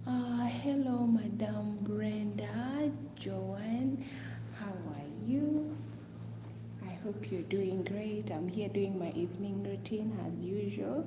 Hello, Madam Brenda, Joanne. How are you? I hope you're doing great. I'm here doing my evening routine as usual.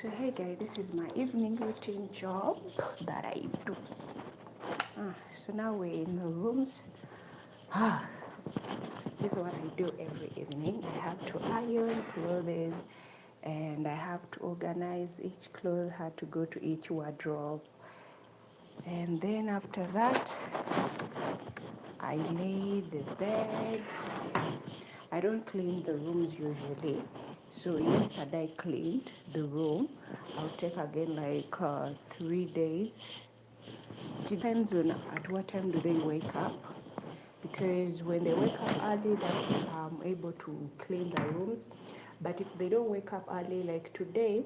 So hey guys, this is my evening routine job that I do. So now we're in the rooms. This is what I do every evening. I have to iron clothes and I have to organize each clothes, how to go to each wardrobe. And then after that, I lay the beds. I don't clean the rooms usually. So yesterday I cleaned the room. I'll take again like 3 days. It depends on at what time do they wake up. Because when they wake up early, that I'm able to clean the rooms. But if they don't wake up early, like today,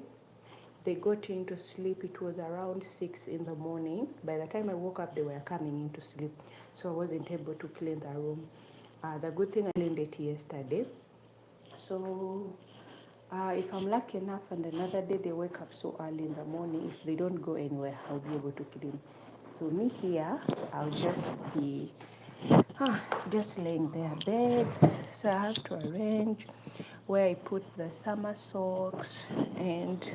they got into sleep. It was around 6 in the morning. By the time I woke up, they were coming into sleep. So I wasn't able to clean the room. The good thing I cleaned it yesterday. So if I'm lucky enough and another day they wake up so early in the morning, if they don't go anywhere, I'll be able to clean. So me here, I'll just be just laying their beds. So I have to arrange where I put the summer socks, and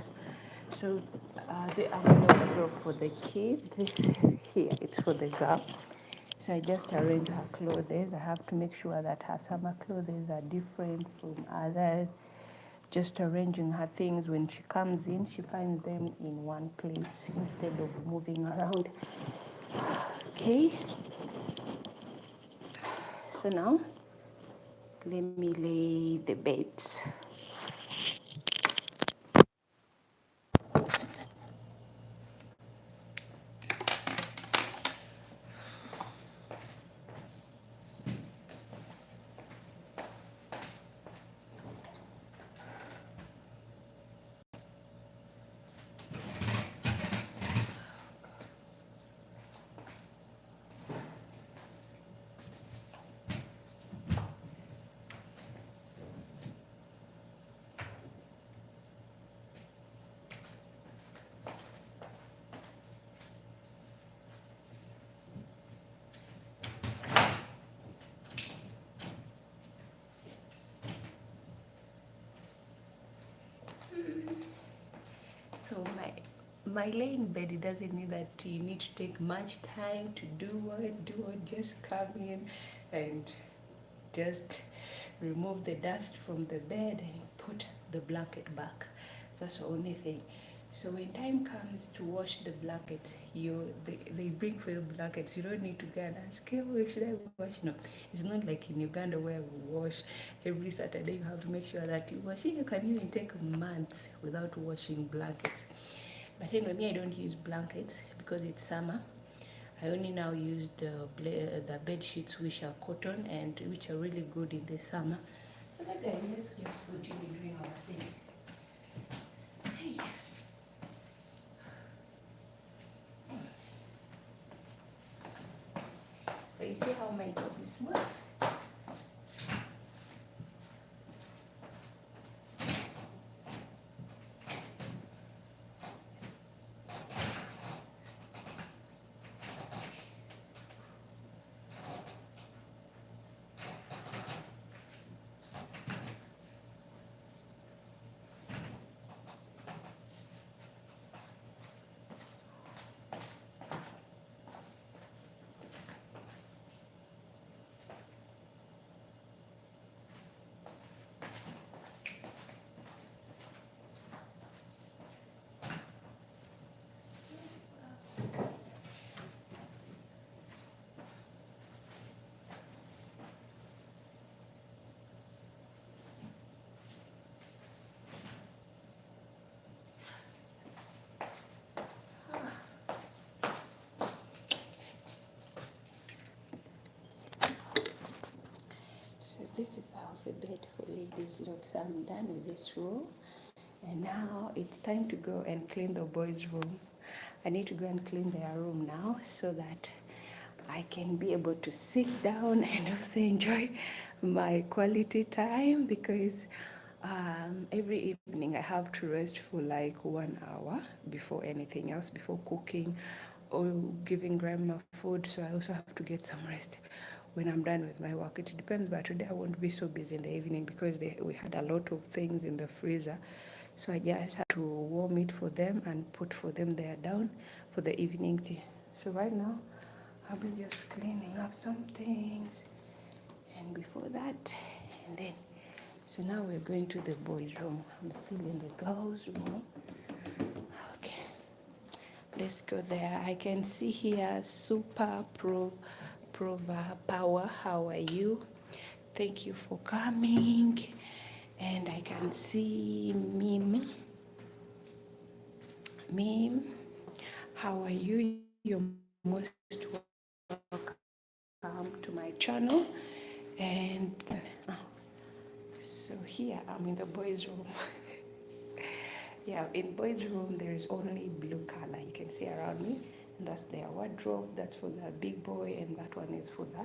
so I'm going to wardrobe for the kid. This here, it's for the girl. So I just arrange her clothes. I have to make sure that her summer clothes are different from others. Just arranging her things. When she comes in, she finds them in one place instead of moving around. Okay. So now, let me lay the beds. So my laying bed, it doesn't mean that you need to take much time to do what. Just come in and just remove the dust from the bed and put the blanket back. That's the only thing. So when time comes to wash the blankets, they bring for you blankets. You don't need to go and ask, "Oh, should I wash?" No, it's not like in Uganda where we wash every Saturday. You have to make sure that you wash. You can even take months without washing blankets. But anyway, me, I don't use blankets because it's summer. I only now use the bed sheets which are cotton and which are really good in the summer. So that guys, let's just continue doing our thing. Hey. So you see how my job is smooth? So this is how the bed for ladies looks. I'm done with this room. And now it's time to go and clean the boys' room. I need to go and clean their room now so that I can be able to sit down and also enjoy my quality time, because every evening I have to rest for like 1 hour before anything else, before cooking or giving grandma food. So I also have to get some rest when I'm done with my work. It depends, but today I won't be so busy in the evening because we had a lot of things in the freezer. So I just have to warm it for them and put for them there down for the evening tea. So right now, I'll be just cleaning up some things. And before that, and then, so now we're going to the boys' room. I'm still in the girls' room. Okay, let's go there. I can see here Super Prova Power. How are you? Thank you for coming. And I can see Meme, how are you? You're most welcome to my channel. And so here I'm in the boys' room. Yeah, in boys' room there is only blue color. You can see around me, and that's their wardrobe. That's for the big boy, and that one is for the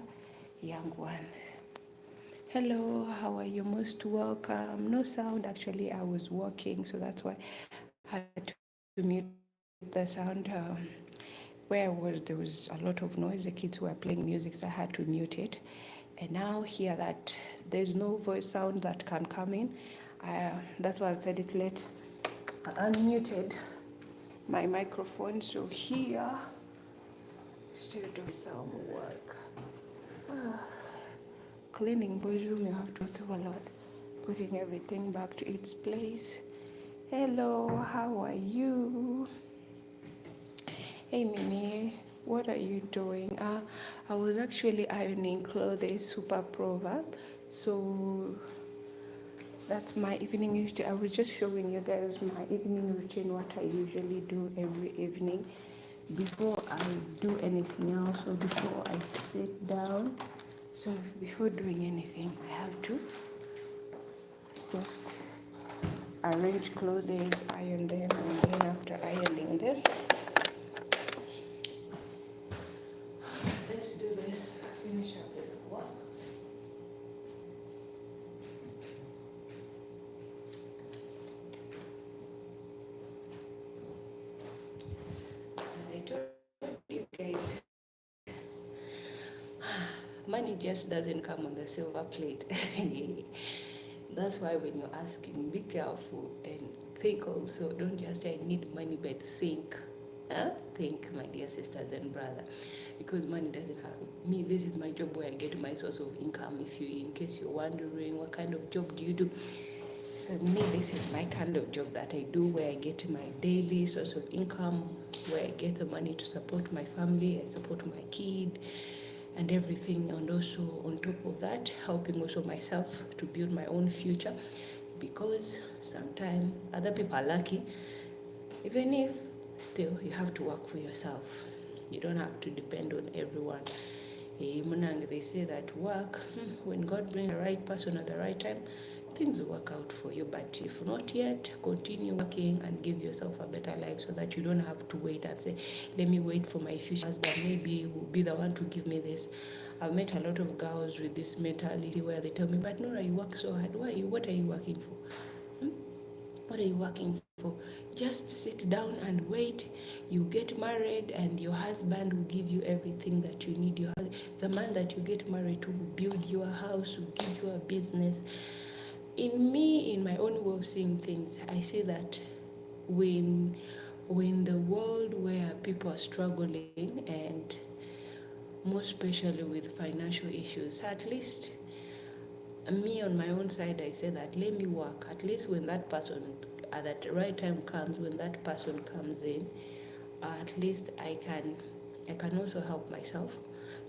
young one. Hello, how are you? Most welcome. No sound, actually. I was walking, so that's why I had to mute the sound. Where I was, there was a lot of noise. The kids were playing music, so I had to mute it. And now here that there's no voice sound that can come in. That's why I said it late. I unmuted my microphone, so here still doing some work. Cleaning boys' room, you have to go through a lot, putting everything back to its place. Hello, how are you? Hey Mimi, what are you doing? I was actually ironing clothes, super proverb. So that's my evening routine. I was just showing you guys my evening routine, what I usually do every evening before I do anything else, or before I sit down. So before doing anything, I have to just arrange clothes, iron them, and then after ironing them, let's do this, finish up with work. And I told you guys, money just doesn't come on the silver plate. That's why when you're asking, be careful and think also. Don't just say I need money, but think. Think, my dear sisters and brother, because money doesn't have me. This is my job where I get my source of income. If you, in case you're wondering, what kind of job do you do? So me, this is my kind of job that I do, where I get my daily source of income, where I get the money to support my family, I support my kid, and everything, and also on top of that, helping also myself to build my own future, because sometimes other people are lucky, even if still you have to work for yourself. You don't have to depend on everyone. They say that work, when God brings the right person at the right time, things will work out for you. But if not yet, continue working and give yourself a better life, so that you don't have to wait and say, let me wait for my future husband, maybe he will be the one to give me this. I've met a lot of girls with this mentality where they tell me, but Nora, you work so hard. What are you working for? What are you working for? Just sit down and wait. You get married and your husband will give you everything that you need. The man that you get married to will build your house, will give you a business. In my own way of seeing things, I say that when the world where people are struggling, and more especially with financial issues, at least me on my own side, I say that let me work. At least when that person at that right time comes, when that person comes in, at least I can also help myself.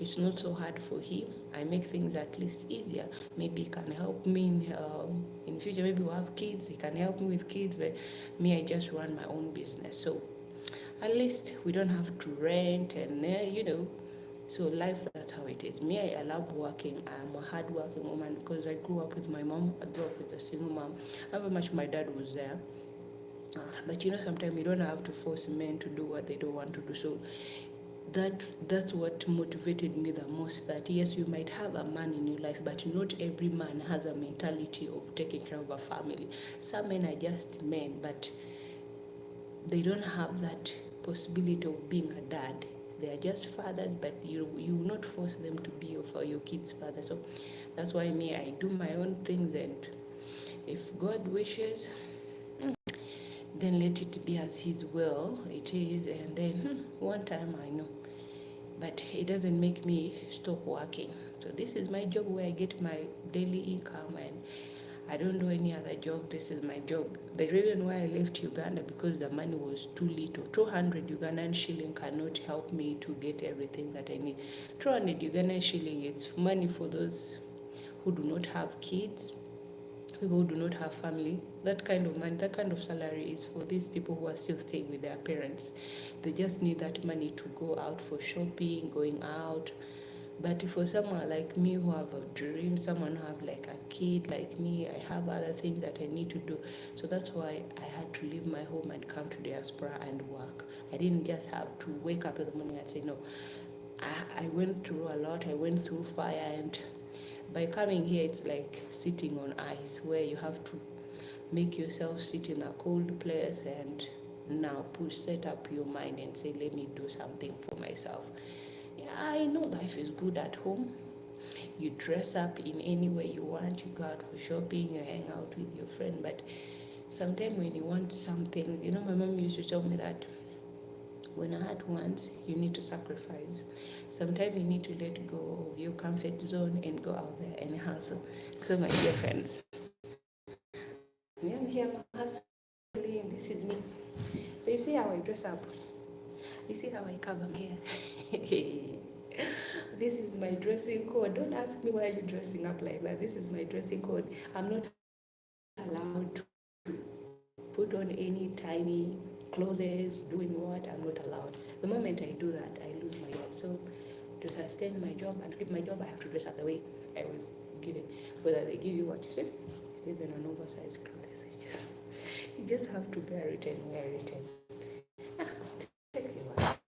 It's not so hard for him. I make things at least easier. Maybe he can help me in future. Maybe we'll have kids. He can help me with kids. But me, I just run my own business. So at least we don't have to rent and so life, that's how it is. Me, I love working. I'm a hard-working woman because I grew up with my mom. I grew up with a single mom. However much my dad was there. But sometimes you don't have to force men to do what they don't want to do. So that's what motivated me the most, that yes, you might have a man in your life, but not every man has a mentality of taking care of a family. Some men are just men, but they don't have that possibility of being a dad. They are just fathers, but you will not force them to be your kid's father. So that's why me, I do my own things, and if God wishes, then let it be as his will it is, and then one time I know. But it doesn't make me stop working. So this is my job where I get my daily income, and I don't do any other job. This is my job. The reason why I left Uganda, because the money was too little. 200 Ugandan shilling cannot help me to get everything that I need. 200 Ugandan shilling, it's money for those who do not have kids, people who do not have family. That kind of money, that kind of salary is for these people who are still staying with their parents. They just need that money to go out for shopping, going out. But for someone like me who have a dream, someone who have like a kid like me, I have other things that I need to do. So that's why I had to leave my home and come to diaspora and work. I didn't just have to wake up in the morning and say no. I went through a lot. I went through fire, and by coming here, it's like sitting on ice, where you have to make yourself sit in a cold place and now set up your mind and say, let me do something for myself. Yeah, I know life is good at home. You dress up in any way you want, you go out for shopping, you hang out with your friend, but sometimes when you want something, my mom used to tell me that when I had wants, you need to sacrifice. Sometimes you need to let go of your comfort zone and go out there and hustle. So my dear friends, I'm here hustling. This is me. So you see how I dress up. You see how I cover my hair. This is my dressing code. Don't ask me why you're dressing up like that. This is my dressing code. I'm not allowed to put on any tiny clothes, doing what I'm not allowed. The moment I do that, I lose my job. So to sustain my job and keep my job, I have to dress up the way I was given. Whether they give you what you said, it's even an oversized clothes. You just have to bear it and wear it. And take your life.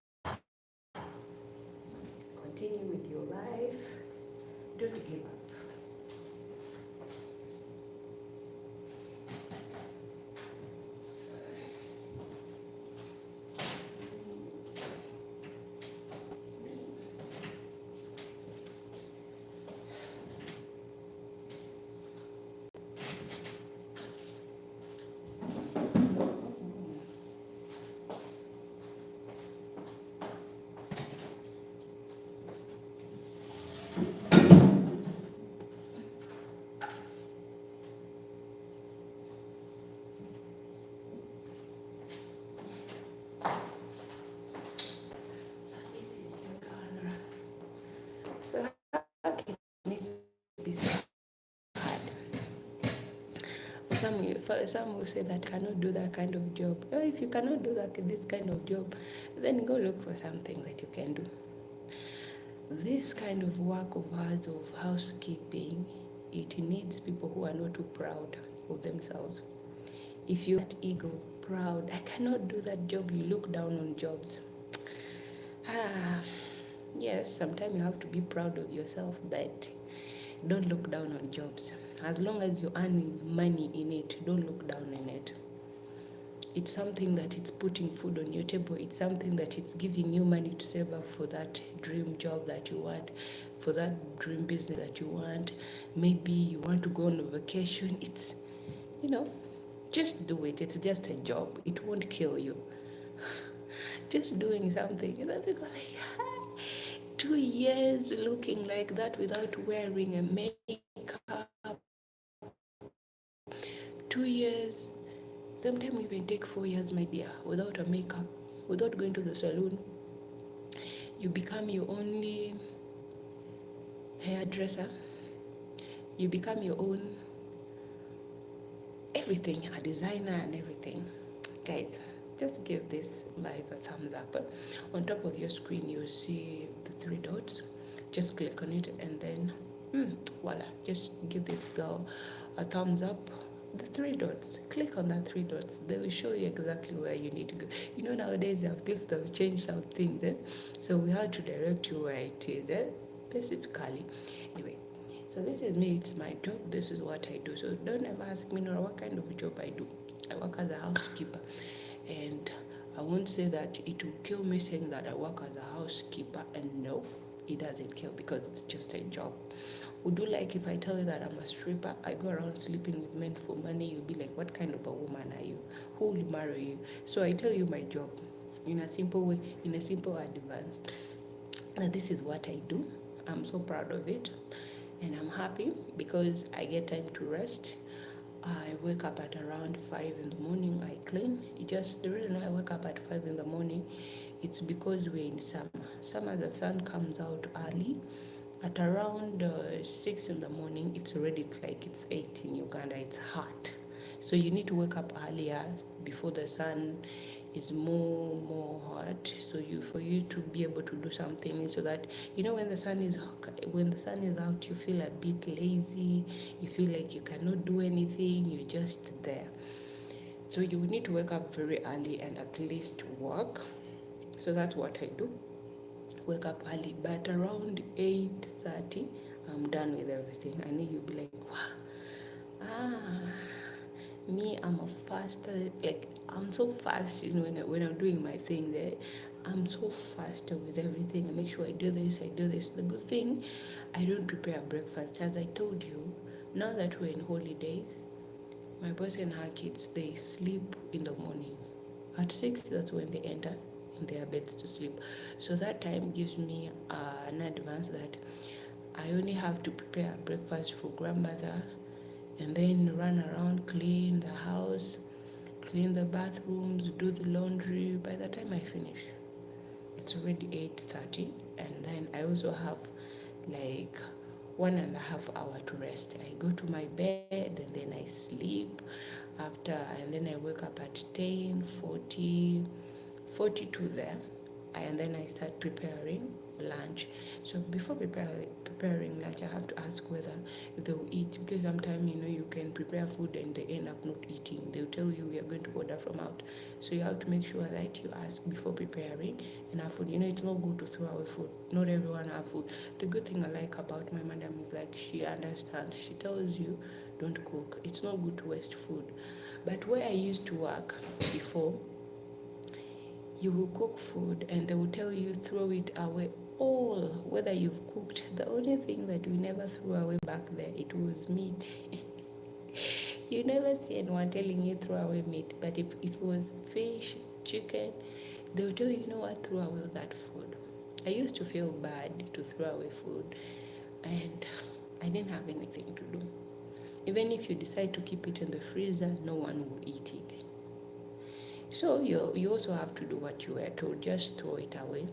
Continue with your life. Don't give up. So how can it be so hard? Some will say that cannot do that kind of job. Well, if you cannot do this kind of job, then go look for something that you can do. This kind of work of ours of housekeeping, it needs people who are not too proud of themselves. If you're that ego, proud, I cannot do that job, you look down on jobs. Yes, sometimes you have to be proud of yourself, but don't look down on jobs. As long as you're earning money in it, don't look down on it. It's something that it's putting food on your table. It's something that it's giving you money to save up for that dream job that you want, for that dream business that you want. Maybe you want to go on a vacation. It's, just do it. It's just a job. It won't kill you. Just doing something, people like, 2 years looking like that without wearing a makeup. 2 years, sometimes even take 4 years, my dear, without a makeup, without going to the salon. You become your only hairdresser. You become your own everything, a designer and everything. Guys, just give this live a thumbs up. On top of your screen, you'll see the 3 dots. Just click on it and then, voila, just give this girl a thumbs up. The 3 dots, click on that 3 dots. They will show you exactly where you need to go. Nowadays they've changed some things. So we have to direct you where it is, specifically. Anyway, so this is me, it's my job, this is what I do. So don't ever ask me, Nora, what kind of job I do. I work as a housekeeper. And I won't say that it will kill me saying that I work as a housekeeper, and no. it doesn't kill because it's just a job. Would you like if I tell you that I'm a stripper? I go around sleeping with men for money. You'll be like, what kind of a woman are you? Who will marry you? So I tell you my job in a simple way, in a simple advance. That this is what I do. I'm so proud of it. And I'm happy because I get time to rest. I wake up at around 5 in the morning. I clean. The reason why I wake up at 5 in the morning, it's because we're in summer. Summer, the sun comes out early. At around 6 in the morning, it's already like it's 8 in Uganda. It's hot. So you need to wake up earlier before the sun is more hot. So for you to be able to do something, so that when the sun is out, you feel a bit lazy. You feel like you cannot do anything. You're just there. So you need to wake up very early and at least work. So that's what I do. Wake up early, but around 8:30, I'm done with everything. I know you'll be like, wow, me, I'm a faster, like, I'm so fast, when I'm doing my thing there. I'm so faster with everything. I make sure I do this. The good thing, I don't prepare breakfast. As I told you, now that we're in holidays, my boss and her kids, they sleep in the morning. At 6, that's when they enter in their beds to sleep. So that time gives me an advance that I only have to prepare breakfast for grandmother and then run around, clean the house, clean the bathrooms, do the laundry. By the time I finish, it's already 8:30, and then I also have like 1.5 hours to rest. I go to my bed and then I sleep and then I wake up at 10:42 there, and then I start preparing lunch. So before preparing lunch, I have to ask whether they'll eat, because sometimes you can prepare food and they end up not eating. They'll tell you we are going to order from out, so you have to make sure that you ask before preparing and have food. It's not good to throw away food. Not everyone have food. The good thing I like about my madam is like she understands. She tells you don't cook. It's not good to waste food. But where I used to work before, you will cook food and they will tell you throw it away all, whether you've cooked. The only thing that we never threw away back there, it was meat. You never see anyone telling you throw away meat, but if it was fish, chicken, they will tell you, what, throw away that food. I used to feel bad to throw away food, and I didn't have anything to do. Even if you decide to keep it in the freezer, no one will eat it. So you also have to do what you were told. Just throw it away.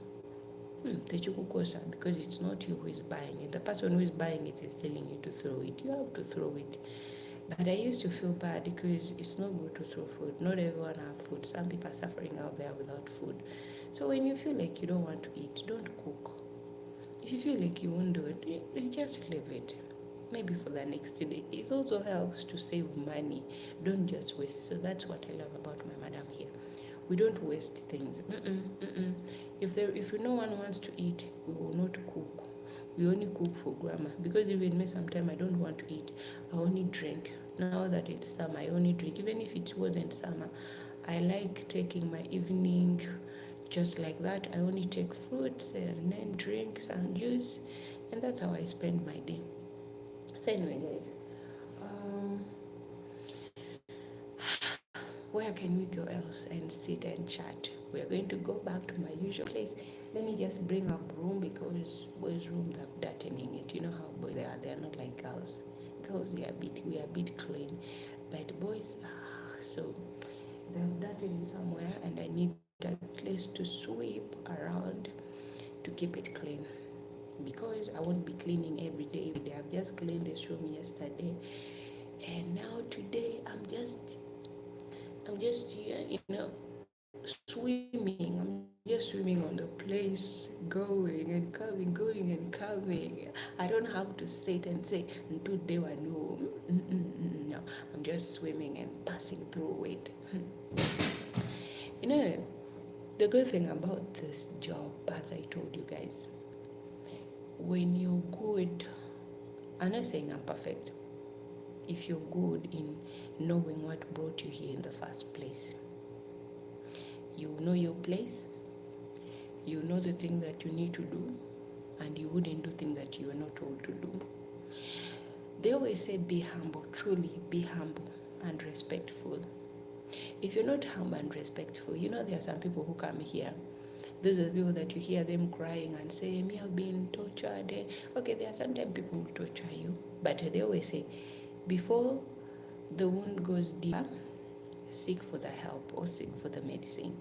Because it's not you who is buying it. The person who is buying it is telling you to throw it. You have to throw it. But I used to feel bad because it's not good to throw food. Not everyone have food. Some people are suffering out there without food. So when you feel like you don't want to eat, don't cook. If you feel like you won't do it, you just leave it. Maybe for the next day. It also helps to save money. Don't just waste. So that's what I love about my madam here. We don't waste things. If no one wants to eat, we will not cook. We only cook for grandma. Because even me, sometimes I don't want to eat. I only drink. Now that it's summer, I only drink. Even if it wasn't summer, I like taking my evening just like that. I only take fruits and then drink some juice, and that's how I spend my day. So anyway, guys, where can we go else and sit and chat? We're going to go back to my usual place. Let me just bring up room, because boys' room, they're dirtying it. You know how boys they're not like girls. Girls, we are a bit clean, but boys, so they've dirtied it somewhere, and I need a place to sweep around to keep it clean, because I won't be cleaning every day. I've just cleaned this room yesterday, and now today I'm just here, swimming. I'm just swimming on the place, going and coming. I don't have to sit and say, today I know. No, I'm just swimming and passing through it. The good thing about this job, as I told you guys, when you're good, I'm not saying I'm perfect. If you're good in knowing what brought you here in the first place, you know your place, you know the thing that you need to do, and you wouldn't do things that you are not told to do. They always say be humble, truly be humble and respectful. If you're not humble and respectful, there are some people who come here. Those are the people that you hear them crying and say, me, I've been tortured. Okay, there are sometimes people who torture you, but they always say, before the wound goes deeper, seek for the help or seek for the medicine.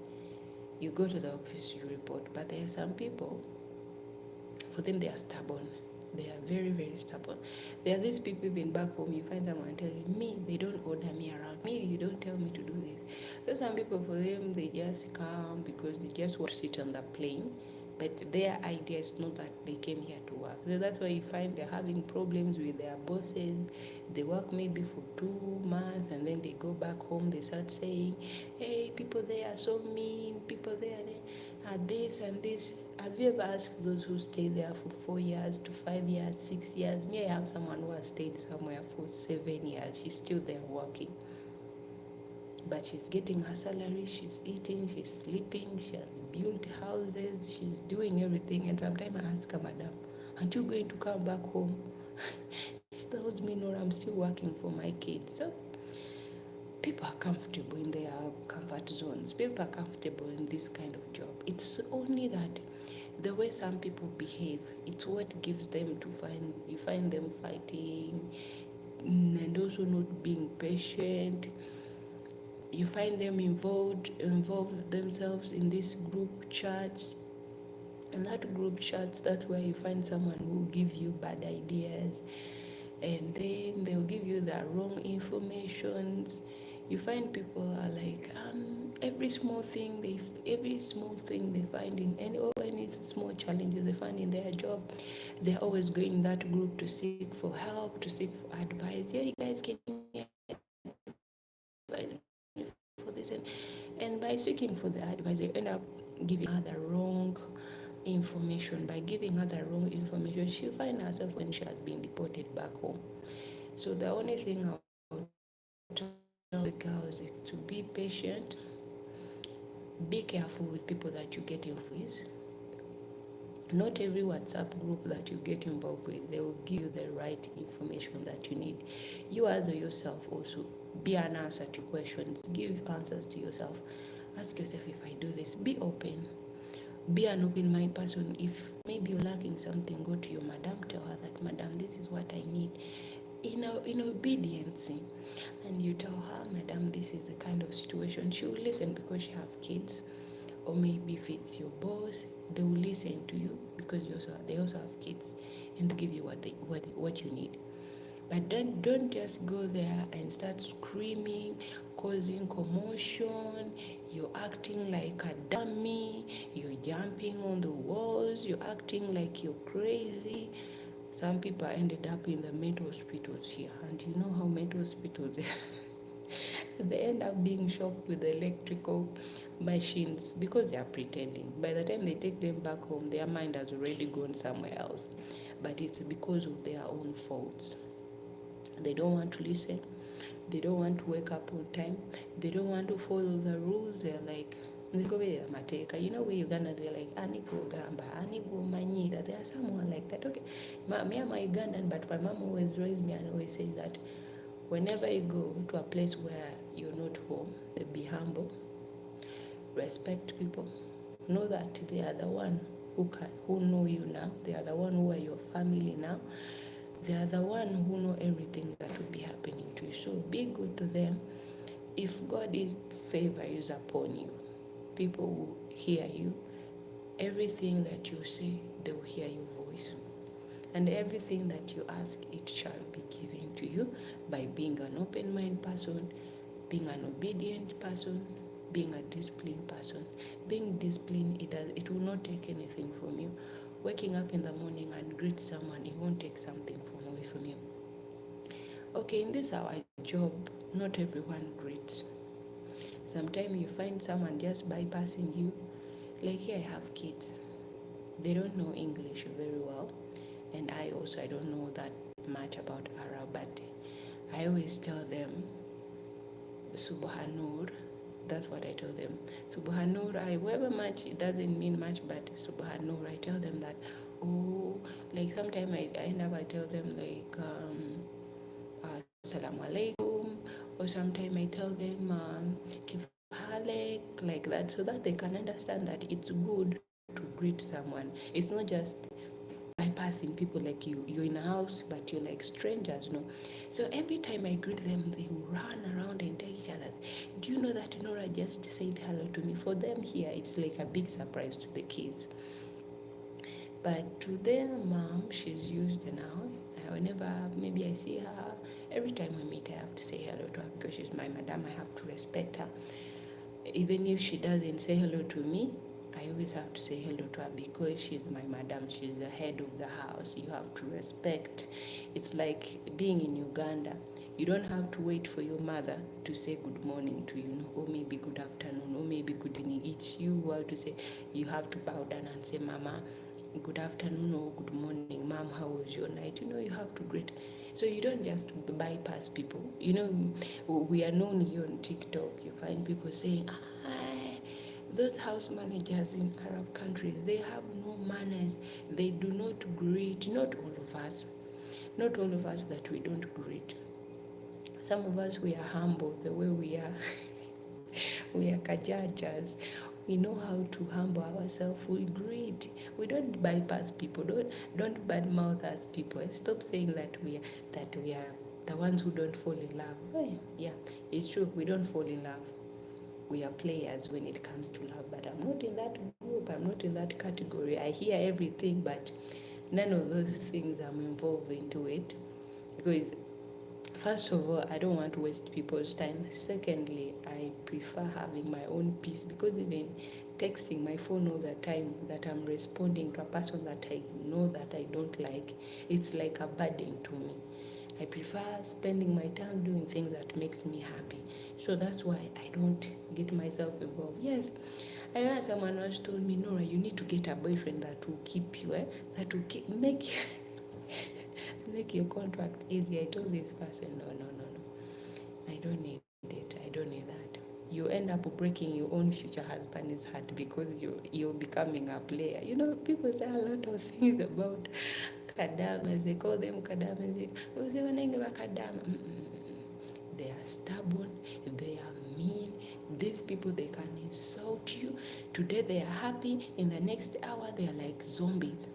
You go to the office, you report. But there are some people, for them, they are stubborn. They are very, very stubborn. There are these people even back home, you find someone telling me, they don't order me around. Me, you don't tell me to do this. So some people, for them, they just come because they just want to sit on the plane. But their idea is not that they came here to work. So that's why you find they're having problems with their bosses. They work maybe for 2 months and then they go back home. They start saying, hey, people there are so mean. People there are this and this. Have you ever asked those who stay there for 4 years to 5 years, 6 years? Me, I have someone who has stayed somewhere for 7 years. She's still there working. But she's getting her salary, she's eating, she's sleeping, she has built houses, she's doing everything. And sometimes I ask her, Madam, aren't you going to come back home? She tells me, no, I'm still working for my kids. So people are comfortable in their comfort zones. People are comfortable in this kind of job. It's only that the way some people behave, it's what gives them you find them fighting and also not being patient. You find them involved themselves in these group chats. And that group chats, that's where you find someone who will give you bad ideas, and then they'll give you the wrong informations. You find people are like, every small thing they find in any small challenges they find in their job, they're always going in that group to seek for help, to seek for advice. Yeah, you guys can advise me for this, and by seeking for the advice, they end up giving her the wrong information. By giving her the wrong information, she'll find herself when she has been deported back home. So the only thing I'll tell the girls is to be patient, be careful with people that you get involved with. Not every WhatsApp group that you get involved with, they will give you the right information that you need. You as yourself also, be an answer to questions. Give answers to yourself. Ask yourself, if I do this, be open. Be an open-minded person. If maybe you're lacking something, go to your madam, tell her that, Madam, this is what I need. In obedience. And you tell her, Madam, this is the kind of situation. She will listen because she have kids. Or maybe if it's your boss, they will listen to you because they also have kids, and they give you what you need. But then don't just go there and start screaming, causing commotion. You're acting like a dummy. You're jumping on the walls. You're acting like you're crazy. Some people ended up in the mental hospitals here, and you know how mental hospitals they end up being shocked with the electrical machines because they are pretending. By the time they take them back home, their mind has already gone somewhere else. But it's because of their own faults. They don't want to listen. They don't want to wake up on time. They don't want to follow the rules. They're like, you know, where Uganda, they're like, Aniko Gamba, Aniko Manyida. There are someone like that. Okay, me, I'm a Ugandan, but my mom always raised me and always says that whenever you go to a place where you're not home, be humble, respect people. Know that they are the one who know you now. They are the one who are your family now. They are the one who know everything that will be happening to you. So be good to them. If God's favor is upon you, people will hear you. Everything that you say, they will hear your voice. And everything that you ask, it shall be given to you by being an open-minded person, being an obedient person, being a disciplined person. Being disciplined, it will not take anything from you. Waking up in the morning and greet someone, it won't take something away from you. Okay, in this our job, not everyone greets. Sometimes you find someone just bypassing you. Like here, I have kids. They don't know English very well, and I don't know that much about Arab, but I always tell them, Subhanur. That's what I tell them. Subhanur, however much, it doesn't mean much, but Subhanur, I tell them that, oh, like sometimes I never tell them like Assalamu alaikum, or sometimes I tell them kif halek, like that, so that they can understand that it's good to greet someone. It's not just bypassing people like you're in a house but you're like strangers, no. So every time I greet them, they run around and tell each other, do you know that Nora just said hello to me? For them here, it's like a big surprise to the kids. But to their mom, she's used now. Whenever maybe I see her, every time we meet, I have to say hello to her because she's my madam. I have to respect her. Even if she doesn't say hello to me, I always have to say hello to her because she's my madam. She's the head of the house. You have to respect. It's like being in Uganda. You don't have to wait for your mother to say good morning to you, or maybe good afternoon, or maybe good evening. It's you who have to say. You have to bow down and say, Mama, good afternoon or good morning, Mom, how was your night? You have to greet. So you don't just bypass people. We are known here on TikTok. You find people saying, those house managers in Arab countries, they have no manners. They do not greet. Not all of us. Not all of us that we don't greet. Some of us, we are humble the way we are. We are kajajas. We know how to humble ourselves. We greet. We don't bypass people. Don't badmouth us people. Stop saying that we are the ones who don't fall in love. Yeah, it's true. We don't fall in love. We are players when it comes to love, but I'm not in that group. I'm not in that category. I hear everything, but none of those things I'm involved into it, because first of all, I don't want to waste people's time. Secondly, I prefer having my own peace, because even texting my phone all the time that I'm responding to a person that I know that I don't like, it's like a burden to me. I prefer spending my time doing things that makes me happy. So that's why I don't get myself involved. Yes, I know someone once told me, Nora, you need to get a boyfriend that will keep you, that will make your contract easy. I told this person, no. I don't need it. I don't need that. You end up breaking your own future husband's heart because you're becoming a player. People say a lot of things about kadamas. They call them kadamas. They say kadama. They are stubborn. They are mean. These people, they can insult you. Today they are happy. In the next hour, they are like zombies.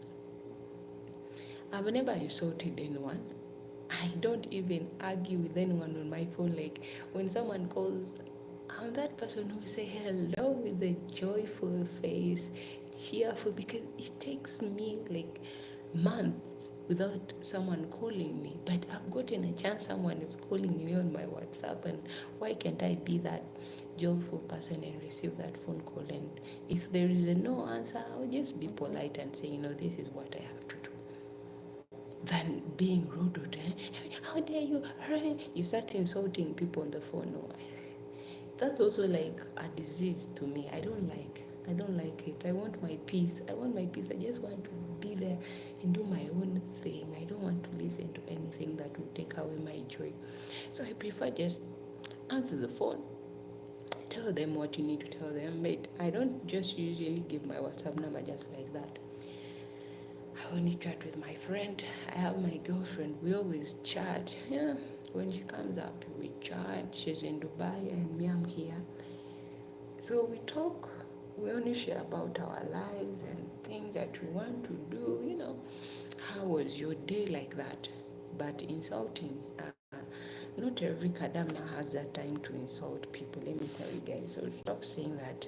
I've never insulted anyone. I don't even argue with anyone on my phone. Like when someone calls, I'm that person who say hello with a joyful face, cheerful, because it takes me like months without someone calling me. But I've gotten a chance, someone is calling me on my WhatsApp, and why can't I be that joyful person and receive that phone call? And if there is a no answer, I'll just be polite and say, this is what I have to do. Than being rude, how dare you? You start insulting people on the phone. No, that's also like a disease to me. I don't like it. I want my peace. I just want to be there and do my own thing. I don't want to listen to anything that will take away my joy. So I prefer just answer the phone, tell them what you need to tell them. But I don't just usually give my WhatsApp number just like that. I only chat with my friend. I have my girlfriend. We always chat. Yeah, when she comes up, we chat. She's in Dubai and me, I'm here. So we talk. We only share about our lives and things that we want to do. How was your day, like that? But insulting, not every kadama has that time to insult people. Let me tell you guys. So stop saying that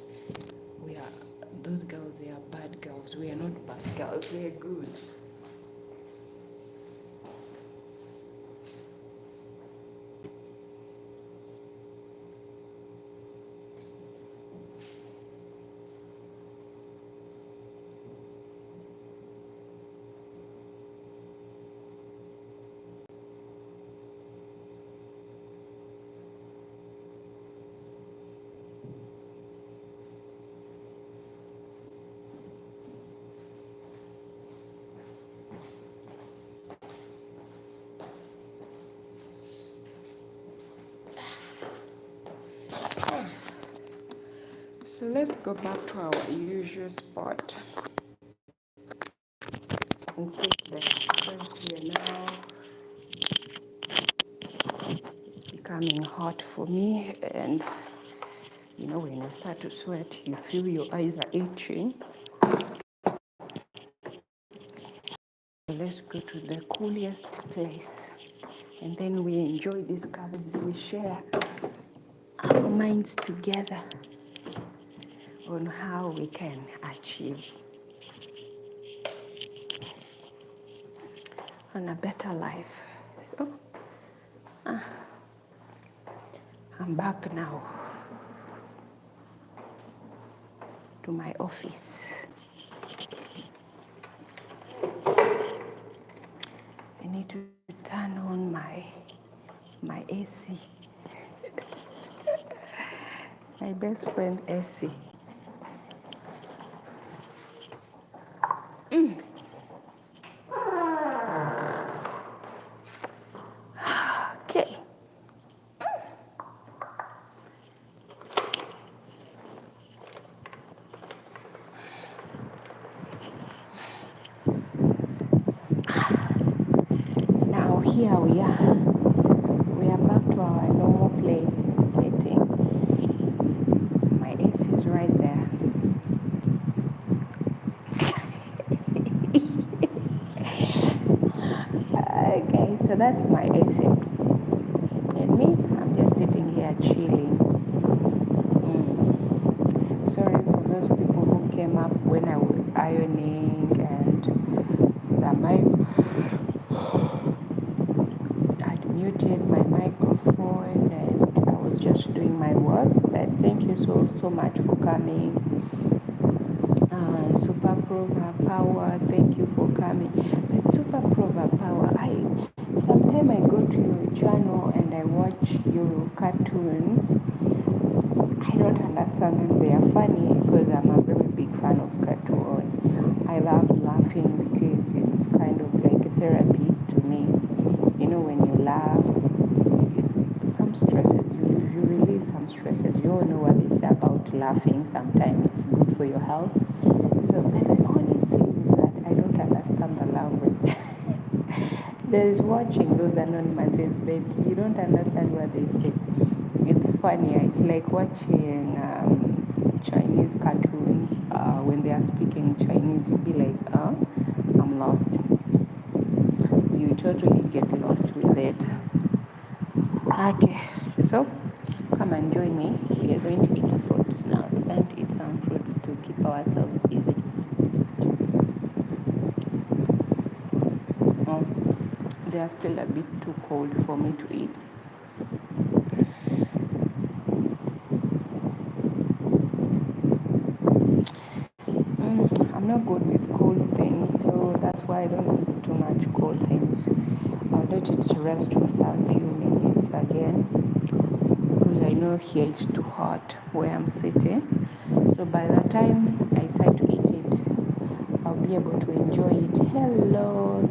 those girls, they are bad girls. We are not bad girls. We are good. So let's go back to our usual spot. and sit there because here now it's becoming hot for me, and you know, when you start to sweat, you feel your eyes are itching. Let's go to the coolest place, and then we enjoy these covers. We share our minds together on how we can achieve on a better life. So I'm back now to my office. I need to turn on my AC. My best friend AC. Okay. Now here we are. We are back to our normal place setting. My AC is right there. Okay, so that's my AC. And me, I'm just sitting here chilling. Sorry for those people who came up when I was ironing and that I'd muted my microphone and I was just doing my work. But thank you so much for coming. Super Prova Power, thank you for coming. But Super Prova Power, sometimes I go to your channel and I watch your cartoons. I don't understand them. They are funny because I'm a very big fan of cartoon. I love laughing because it's kind of like a therapy to me. You know, when you laugh, some stresses, you release some stresses. You all know what it's about laughing. Sometimes it's good for your health. So, but the only thing is that I don't understand the language. There's watching those anonymous, but you don't understand what they say. It's funny. It's like watching Chinese cartoons. When they are speaking Chinese, you'll be like, I'm lost. You totally get lost with it. Okay, so come and join me. We are going to eat fruits now. It's time to eat some fruits to keep ourselves busy. They are still a bit too cold for me to eat. I'm not good with cold things, so that's why I don't eat too much cold things. I'll let it rest for some few minutes again, because I know here it's too hot where I'm sitting. So by the time I decide to eat it, I'll be able to enjoy it. Hello,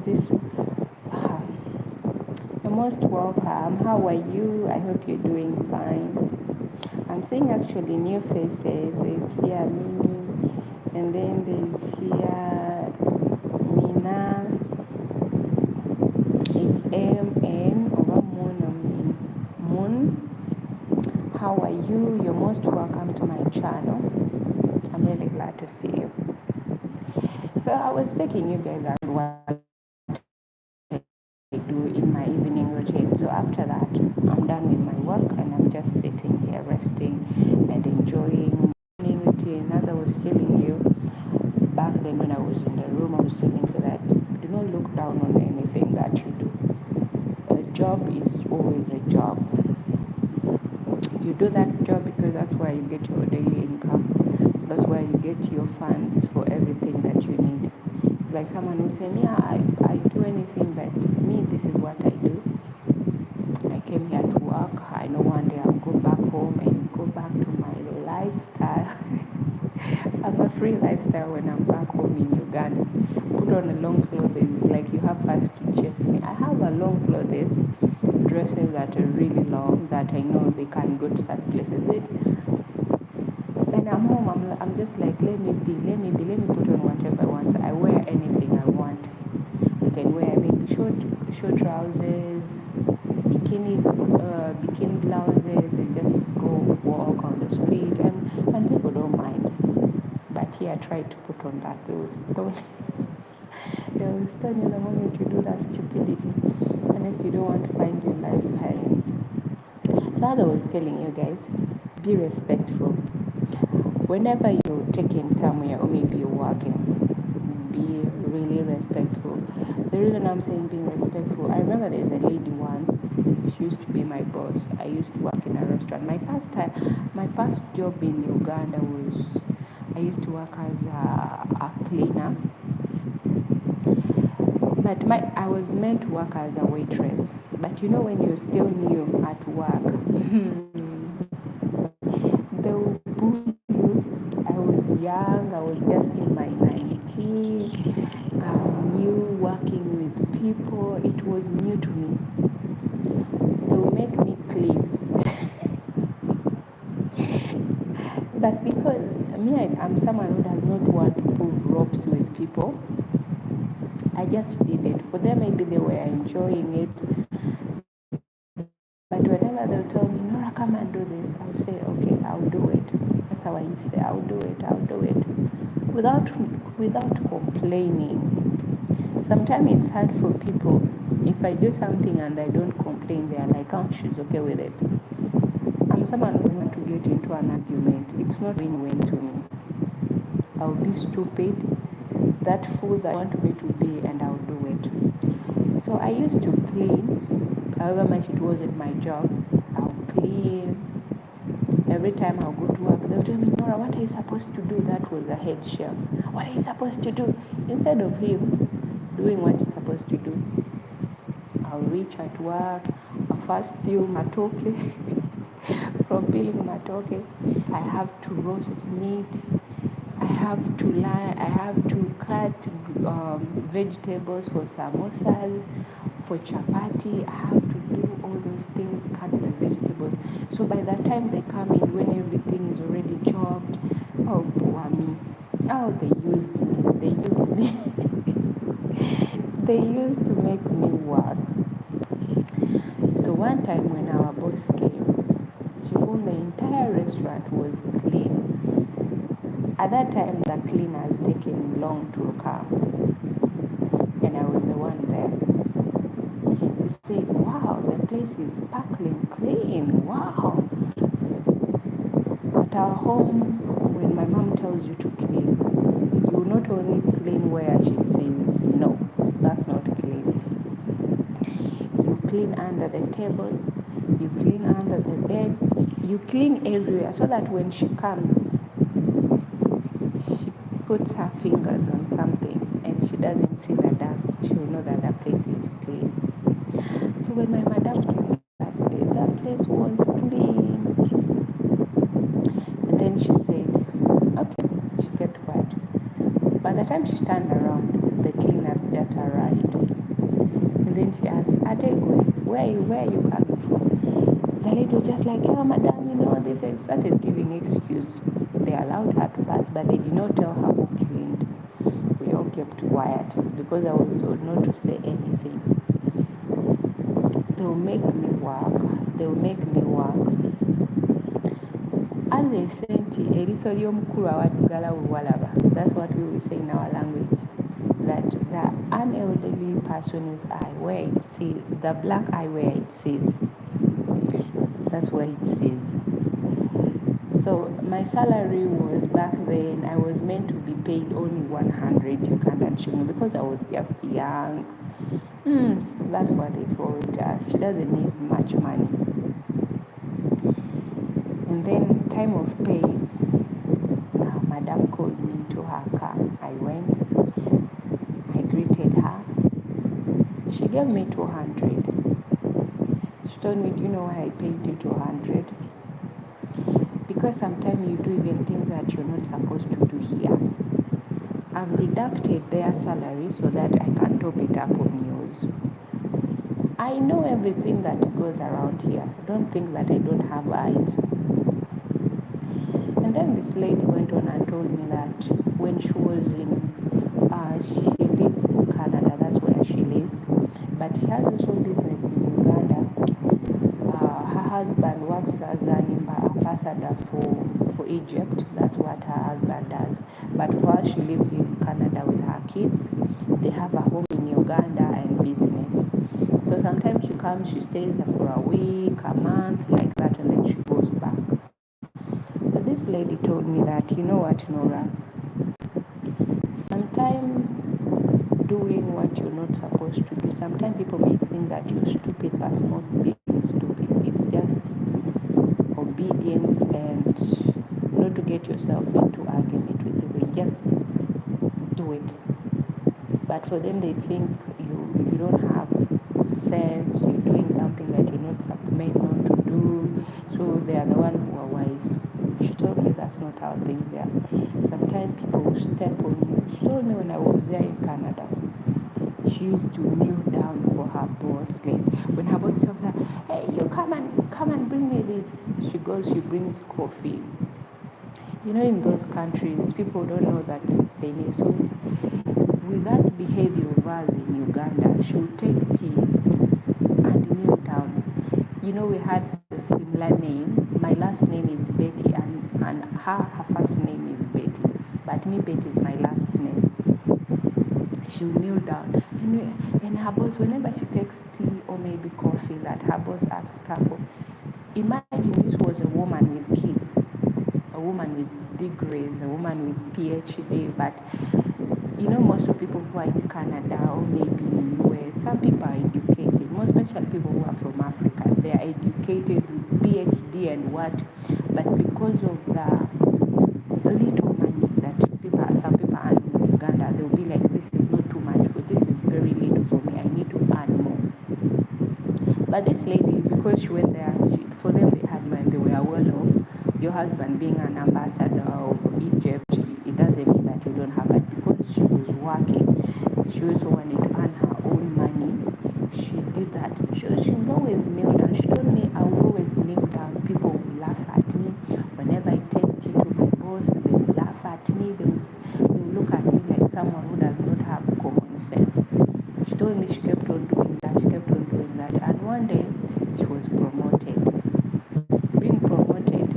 you're most welcome. How are you? I hope you're doing fine. I'm seeing actually new faces. There's here me, and then there's here Nina. It's MN over Moon. How are you? You're most welcome to my channel. I'm really glad to see you. So I was taking you guys around what I do in my evening routine. So after that, I'm done with my work and I'm just sitting here resting and enjoying my evening routine. As I was telling you, back then when I was in the room, I was telling you that do not look down on anything that you do. A job is always a job. You do that job because that's where you get your daily income. That's where you get your funds for everything that you need. Like someone who say, yeah, I do anything, but me, this is what I do. I came here to work. I know one day I'll go back home and go back to my lifestyle. I have a free lifestyle when I'm back home in Uganda. Put on a long clothes, like you have first to chase me. I have a long clothes, dresses that are really long, that I know they can go to certain places. When I'm home, I'm just like, let me put on whatever I want. I wear anything I want. trousers, bikini blouses. They just go walk on the street, and people don't mind. But here, I try to put on that. They will stone you the moment you do that stupidity, unless you don't want to find your life hanging. So as I was telling you guys, be respectful. Whenever you're taking somewhere or maybe you're working, be really respectful. The reason I'm saying being respectful, I remember there's a lady once, she used to be my boss. I used to work in a restaurant. My first job in Uganda was, I used to work as a cleaner. But I was meant to work as a waitress. But you know when you're still new at work, they'll bully you. I was young, I was just in my 19s, new working with people. It was new to me. They'll make me clean. But because I'm someone who does not want to pull ropes with people, I just did it. For them, maybe they were enjoying it. But whenever they'll tell me, Nora, come and do this, I'll say, okay, I'll do it. That's how I used to say, I'll do it. Without complaining. Sometimes it's hard for people. If I do something and I don't complain, they're like, oh, she's okay with it. I'm someone who wants to get into an argument. It's not win-win to me. I'll be stupid, that fool that I want me to be, and I'll do it. So I used to clean, however much it wasn't my job. I'll clean. Every time I'll go to work, they'll tell me, Nora, what are you supposed to do? That was a head chef. What are you supposed to do? Instead of him doing what he's supposed to do, I'll reach at work, I'll first peel matoke. From peeling matoke, I have to roast meat. I have to cut vegetables for samosas, for chapati. I have to do all those things, cut the vegetables. So by the time they come in, when everything is already chopped, oh, poor me. Oh, they used me. They used to make me work. So one time when our boss came, she found the entire restaurant was clean. At that time, the cleaners taken long to come, and I was the one there. She said, wow, the place is sparkling clean, wow. At our home, when my mom tells you to clean, you not only clean where she says, no, that's not clean. You clean under the tables, you clean under the bed, you clean everywhere, so that when she comes, she puts her fingers on something and she doesn't see the dust, she will know that the place is clean. So when my madam came that day, that place was clean. And then she said, okay, she kept quiet. By the time she turned around, the cleaner just arrived. And then she asked, Ategwe, where are you coming from? The lady was just like, oh, madam, this, and started giving excuse. They allowed her to pass, but they did not tell her who cleaned. We all kept quiet because I was told not to say anything. They'll make me work. As they sent eriso ly'omukulu awaddugala bwewalaba. That's what we will say in our language. That the unelderly person's eye, where it sees, the black eye where it sees, that's where it sees. So my salary was, back then, I was meant to be paid only 100 Ugandan shilling because I was just young. That's what they told her. She doesn't need much money. And then time of pay, madam called me into her car. I went, I greeted her. She gave me 200. She told me, do you know why I paid you 200? Because sometimes you do even things that you're not supposed to do here. I've reducted their salary so that I can top it up on yours. I know everything that goes around here. Don't think that I don't have eyes. And then this lady went on and told me that when she was she lives in Canada, that's where she lives, but she has also business in Uganda. Her husband works as an ambassador for Egypt. That's what her husband does. But for her, she lives in Canada with her kids. They have a home in Uganda and business. So sometimes she comes, she stays there for a week, a month, like that, and then she goes back. So this lady told me that, you know what, Nora, sometimes doing what you're not supposed to do, sometimes people may think that you're stupid, but it's not being stupid. It's just obedience and not to get yourself into argument with people. Just do it. But for them, they think you don't have sense, you're doing something that you're not meant not to do, so they are the one who are wise. She told me that's not how things are. Sometimes people will step on you. She told me when I was there in Canada, she used to kneel down for her boss. Like when her boss tells her, "Hey, you come and bring me this," she goes, she brings coffee. You know, in those countries, people don't know that they need. So with that behavior of hers in Uganda, she would take tea and kneel down. You know, we had a similar name. My last name is Betty, and her first name is Betty. But me, Betty is my last name. She will kneel down. And her boss, whenever she takes tea or maybe coffee that her boss asks her for, imagine this was a woman with kids, a woman with degrees, a woman with PhD, but you know, most of people who are in Canada or maybe in the US, some people are educated, most especially people who are from Africa, they are educated with PhD and what, but because of the little money that some people earn in Uganda, they'll be like, this is not too much, for this is very little for me, I need to earn more. But this lady, because she went there, for them they had money, they were well off. Your husband being an ambassador of Egypt, it doesn't mean that you don't have it, because she was working. She also wanted to earn her own money. She did that. She would always kneel down. She told me I would always kneel down. People would laugh at me. Whenever I take tea to my boss, they would laugh at me. They would look at me like someone who does not have common sense. She told me she kept on doing that. She kept on doing that. And one day, she was promoted. Being promoted,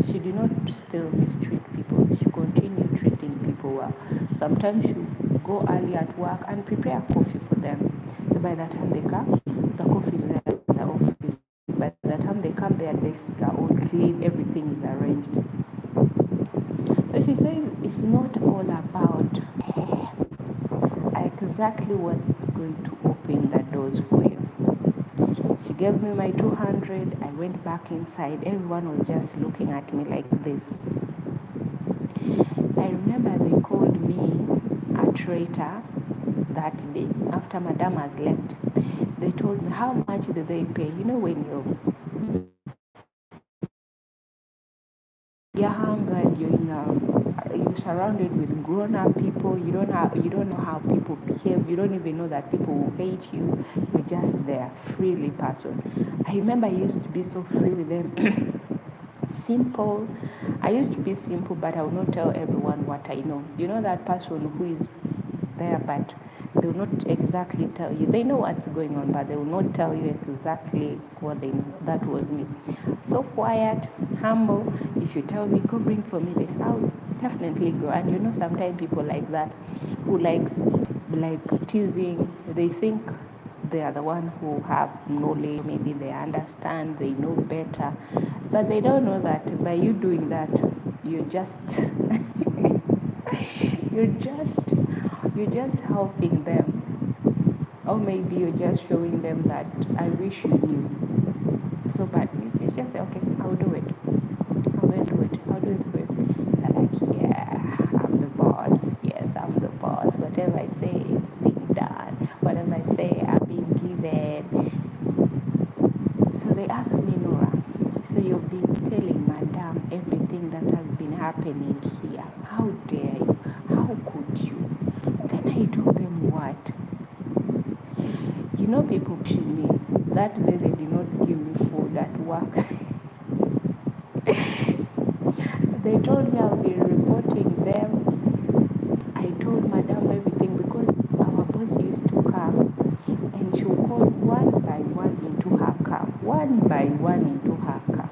she did not still mistreat people. She continued treating people well. Sometimes she would go early at work and prepare coffee for them. So by the time they come, the coffee is there at the office. By the time they come, their desks are all clean, everything is arranged. So she says it's not all about exactly what's going to open the doors for you. She gave me my 200. I went back inside. Everyone was just looking at me like this. I remember they called me a traitor that day after Madame has left. They told me, how much did they pay? You know, when you're hungry, you're surrounded with grown-up people. You don't know how people behave. You don't even know that people will hate you. You're just there, freely person. I remember I used to be so free with them. Simple. I used to be simple, but I will not tell everyone what I know. You know that person who is there, but they will not exactly tell you. They know what's going on, but they will not tell you exactly what they know. That was me. So quiet, humble. If you tell me, go bring for me this, I'll definitely go. And you know, sometimes people like that, who likes like teasing, they think they are the one who have knowledge, maybe they understand, they know better, but they don't know that by you doing that, you're just you're just you're just helping them, or maybe you're just showing them that I wish you knew. So, but you just say, okay, I'll do it. I'll do it. I'll do it for you. They're like, yeah, I'm the boss. Yes, I'm the boss. Whatever I say, it's being done. Whatever I say, I'm being given. So they asked me, Nora, so you've been telling Madame everything that has been happening here. How dare you? How could you? Then I told them what? You know, people pushing me. That day they did not give me food at work. They told me I'll be reporting them. I told Madame everything because our boss used to come and she would call run into her car.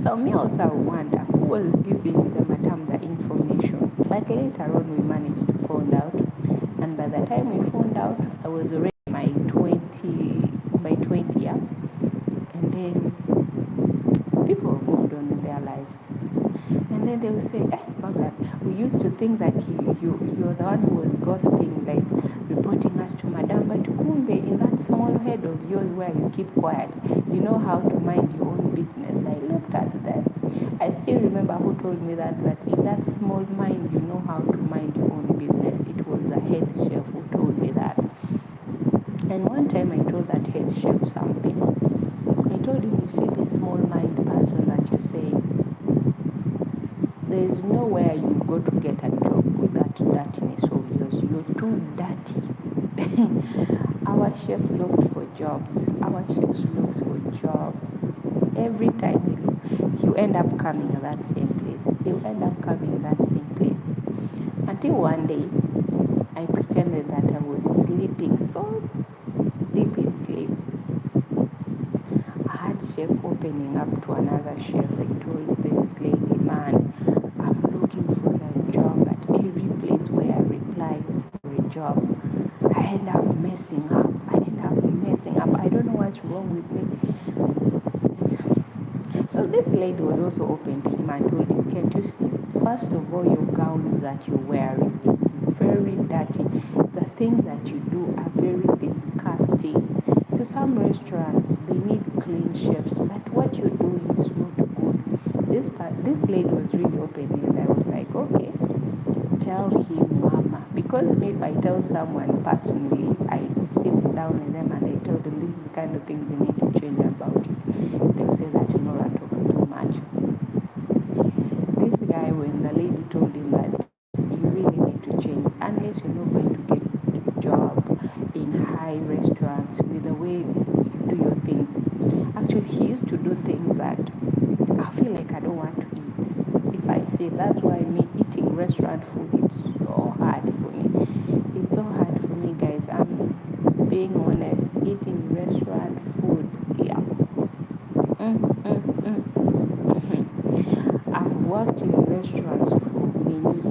So me also wonder who was giving the madam the information. But later on we managed to find out, and by the time we found out, I was already my 20 year, and then people moved on in their lives. And then they will say, Margaret, we used to think that you're the one who was gossiping, like reporting us to madam, but kumbe, in that small head of yours where you keep quiet, you know how to mind your own business. I looked at that. I still remember who told me that in that small mind, you know how to mind your own business. It was a head chef who told me that. And one time I told that head chef something. I told him, you see this small mind person that you're saying, there is nowhere you go to get a job with that dirtiness of yours. You're too dirty. Our chef looked for jobs. Our chef looks for jobs. Every time you end up coming to that same place. You end up coming to that same place. Until one day, I pretended that I was sleeping so deep in sleep. I had chef opening up to another chef. I told this lady, man, I'm looking for a job at every place where I reply for a job. I end up messing up. I don't know what's wrong with me. So this lady was also open to him and told him, can't you see? First of all, your gowns that you're wearing, it's very dirty. The things that you do are very disgusting. So some restaurants, they need clean chefs, but what you're doing is not good. This lady was really open, and I was like, okay, tell him, mama. Because if I tell someone personally, I sit down with them and I tell them this is the kind of things you need to change about you. They'll say that Nora talks too much. This guy, when the lady told him that you really need to change, unless you're not going to get a job in high restaurants with the way you do your things. Actually, he used to do things that I feel like I don't want to eat. If I say that's why me eating restaurant food, it's so hard for me. It's so hard for me, guys. I'm being honest. Eating restaurant food, yeah. I've worked in restaurants for many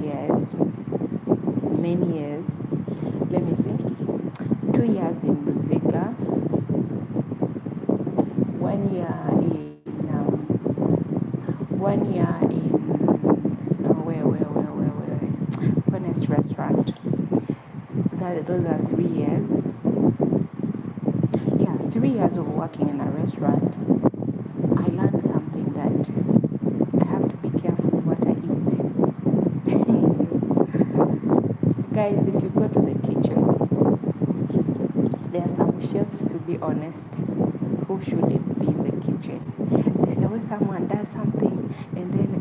years. Let me see. 2 years in Buziga. 1 year in Furnace restaurant. Those are 3 years. Yeah, 3 years of working in a restaurant. I learned something that I have to be careful with what I eat. Guys, if you go to the kitchen, there are some chefs, to be honest, who shouldn't be in the kitchen. There's always someone does something and then,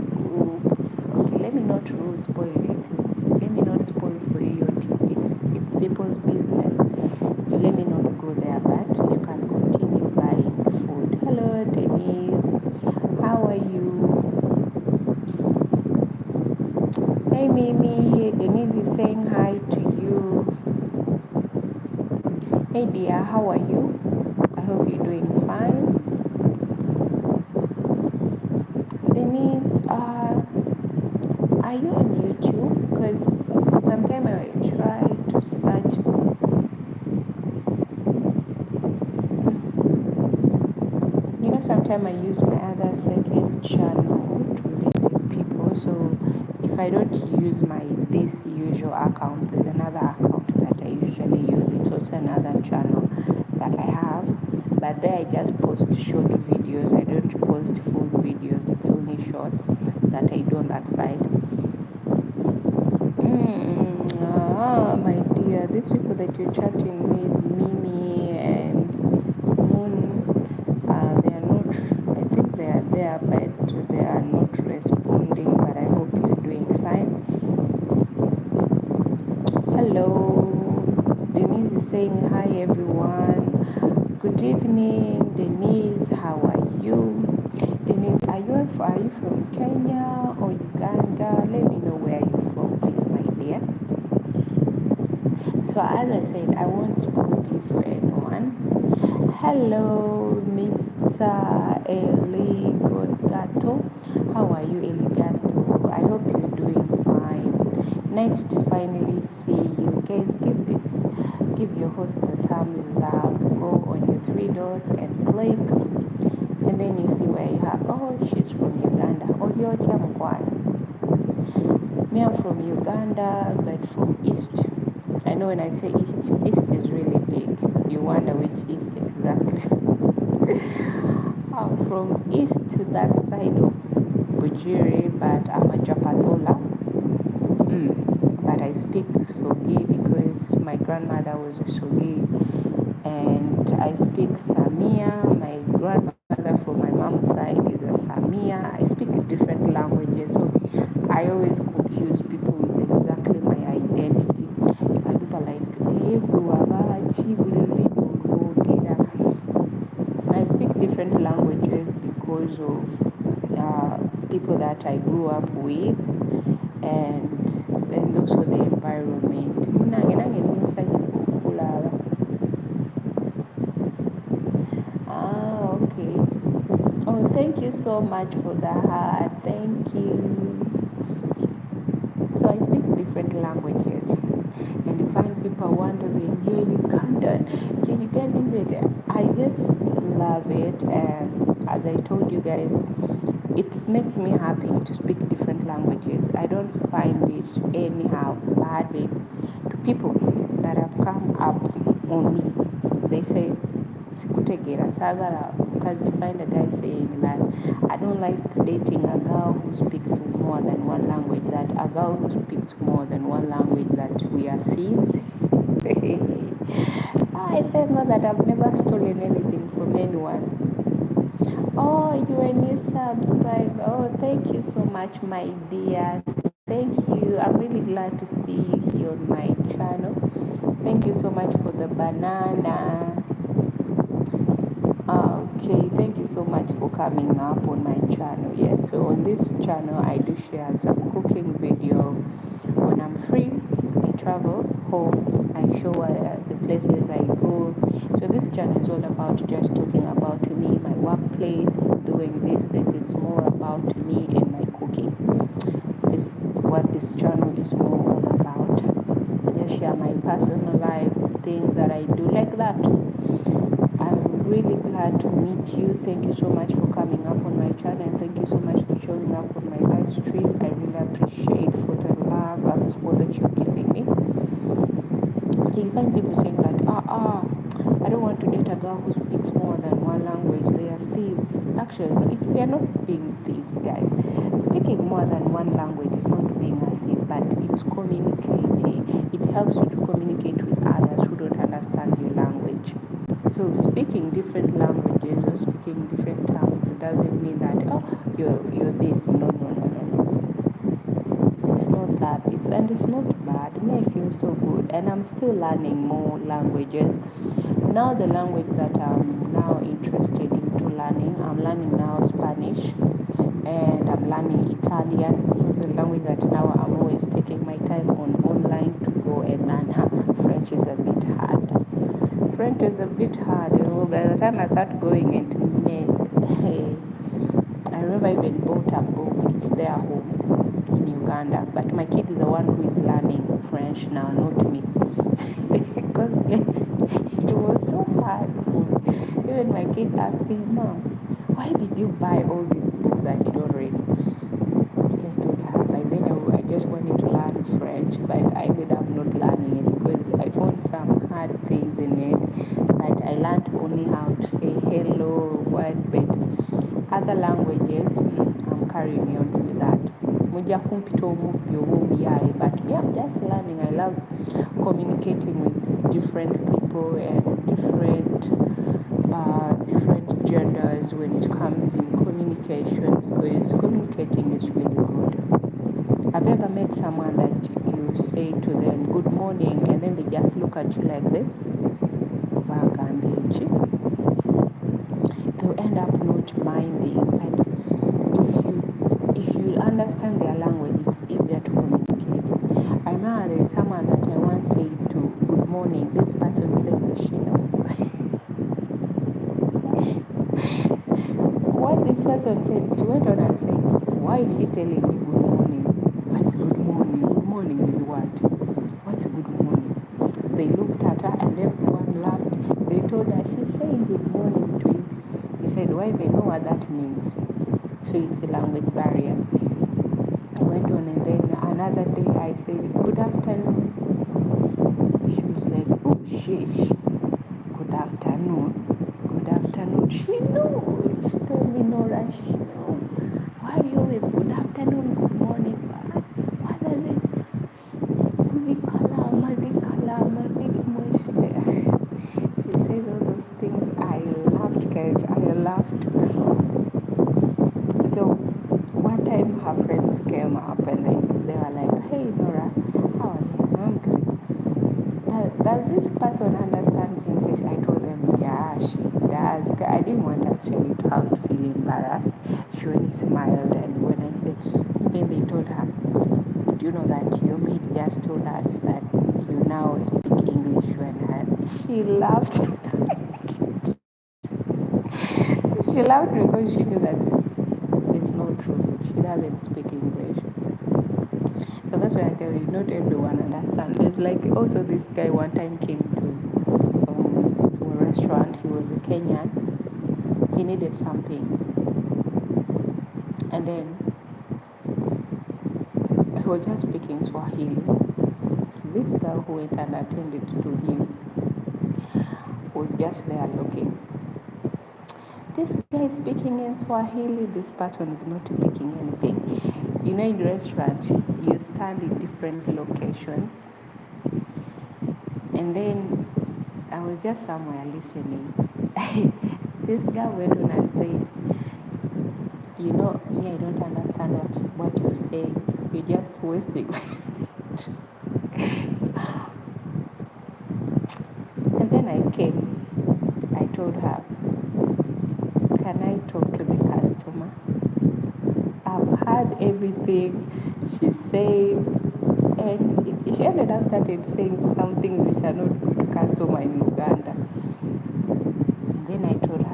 okay, let me not spoil it. Let me not spoil for you. It's people's business. So let me not go there, but you can continue buying food. Hello, Denise. How are you? Hey, Mimi. Denise is saying hi to you. Hey, dear. How are you? I hope you're doing fine. Denise, are you on YouTube? Because sometimes I try to search. You know, sometimes I use my other second channel to visit people. So if I don't use this usual account, there's another account that I usually use. It's also another channel that I have. But there I just post short videos. I don't post full videos. It's only shorts that I do on that side. My dear, these people that you're chatting with, Mimi and Moon, they are not, I think they are there, but they are not responding, but I hope you're doing fine. Hello, Denise is saying hi everyone. Good evening, Denise, how are you? Denise, are you from Kenya or Uganda? Let me know where you're from, please, my dear. So as I said, I won't spoil tea for anyone. Hello, Miss Eligato. How are you, Eligato? I hope you're doing fine. Nice to finally see you. Guys, give your host a thumbs up. Go on your three dots and click, and then you see where you have. Oh, she's from Uganda. Oh, you're Tiamkwan. Me, I'm from Uganda, but from East. I know when I say East, East is really big. You wonder which East exactly. I'm from East to that side of Bujiri, but I'm a Japatola. But I speak Sogi because my grandmother was a Sogi, and I speak Samia. My grandmother from my mom's side is a Samia. I speak different languages, so I always confuse people with exactly my identity. People are like, I speak different languages because of people that I grew up with, and also the environment. Okay. Oh, thank you so much for the heart. Thank you. So I speak different languages, and you find people wondering, you're Ugandan, you're Ugandan, but I just love it. And as I told you guys, it makes me happy to speak different languages. I don't find it anyhow bad to people that have come up on me. They say, Sikutegera Sagara, because you find a guy saying that I don't like dating a girl who speaks more than one language, that a girl who speaks more than one language, that we are thieves. I thank God that I've never stolen anything from anyone. Oh, you're a new subscriber. Oh, thank you so much, my dear. Thank you. I'm really glad to see you here on my channel. Thank you so much for the banana. Okay, thank you so much for coming up on my channel. Yes, so on this channel I do share some cooking video. When I'm free, I travel home, I show the places I go. So this channel is all about just talking about me, my workplace, doing this. It's more about me and my cooking. This what this channel is more all about. I just share my personal life, things that I do like that. I'm really glad to meet you. Thank you so much for coming up on my channel, and thank you so much for showing up on my live stream. I really appreciate for the love and support that you're giving me. So you find people saying that, I don't want to date a girl who speaks more than one language. They are thieves. Actually, we are not being thieves, guys. Speaking more than one language is not being a thief, but it's communicating. It helps you to communicate with others who don't understand your language. So speaking different languages or speaking different tongues doesn't mean that you're this. No. It's not that. It's not bad. Me, I feel so good, and I'm still learning more languages. Now the language that I'm now interested into learning, I'm learning now Spanish, and I'm learning Italian. It's a language that now I'm always taking my time on online to go and learn. French is a bit hard. French is a bit hard. By the time I start going into net, I remember I even bought a book. It's there home in Uganda, but my kid is the one who is learning French now, not me. Because it was so hard. Even my kid asked me, Mom, why did you buy all these books that you don't read? I just told her. By then I just wanted to learn French, but I ended up not learning it because I found some hard things in it. But I learned only how to say hello, what, but other languages, I'm carrying on with that. But yeah, I'm just learning. I love communicating with different people and different genders when it comes in communication, because communicating is really good. Have you ever met someone that you say to them good morning and then they just look at you like this? They'll end up not minding, but if you understand their language, it's easier to communicate. I remember there's someone that I once said to good morning. This person said the shino. person said, she went on and said, why is she telling me good morning? What's good morning? Good morning is what? What's good morning? They looked at her and everyone laughed. They told her, she's saying good morning to you. He said, why they know what that means? So it's a language barrier. I went on and then another day I said, good afternoon. She was like, oh, sheesh. Good afternoon. Good afternoon. She knew. She told me, Nora, she knew. Why are you always good afternoon, good morning? What does it? She says all those things. I laughed, guys. I laughed. So one time her friends came up and they were like, hey, Nora, how are you? I'm good. Does this person understands English? I told them, yeah, she does. I didn't want actually to have to feel embarrassed. She only smiled, and when I said, then they told her, do you know that your mate just told us that you now speak English when she laughed. She laughed because she knew that it's not true. She doesn't speak English. So that's why I tell you, not everyone understands. There's like also this guy one time came to a restaurant. He was a Kenyan. He needed something, and then he was just speaking Swahili. So this girl who went and attended to him was just there looking. This guy is speaking in Swahili. This person is not speaking anything. You know, in restaurants, you stand in different locations, and then I was just somewhere listening. This guy went on and said, you know, me, I don't understand what you're saying. You're just wasting. And then I came. I told her, can I talk to the customer? I've heard everything she said, and she ended up started saying something which are not good to customer in Uganda. And then I told her,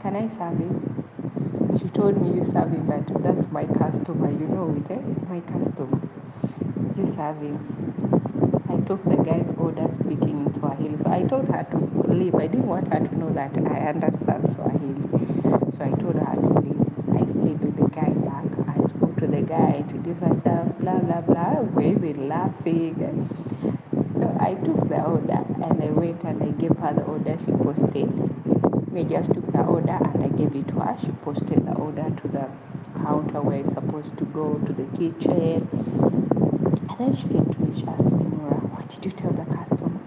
can I serve him? She told me, you serve him, but that's my customer, you know it, eh? It's my customer. You serve him. I took the guy's order speaking in Swahili. So I told her to leave. I didn't want her to know that I understand Swahili. So I told her to leave. I stayed with the guy back. I spoke to the guy, introduced myself, blah, blah, blah. We were laughing. So I took the order and I went and I gave her the order she posted. We just took the order and I gave it to her. She posted the order to the counter where it's supposed to go, to the kitchen. And then she came to me, she asked me, Nora, what did you tell the customer?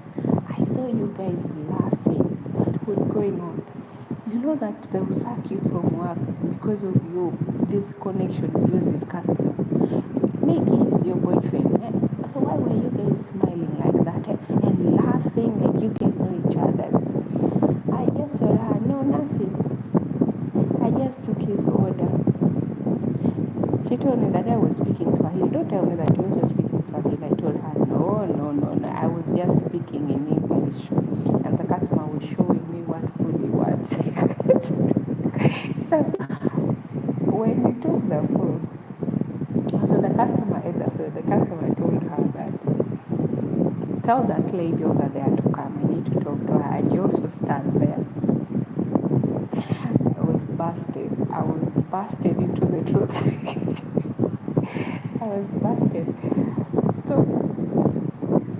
I saw you guys laughing. What was going on? You know that they'll sack you from work because of this connection you use with customers. Maybe he's your boyfriend. Eh? So why were you guys smiling like that and laughing like you guys know each other? I just told her, no, nothing. I just took his order. She told me the guy was speaking Swahili. Don't tell me that he was speaking Swahili. I told her, no. I was just speaking in English. And the customer was showing me what food he wants. So when we took the food, so the customer ate the food. The customer told her that, tell that lady over there to come. I need to talk to her. And you also stand there. I was busted into the truth. I was busted. So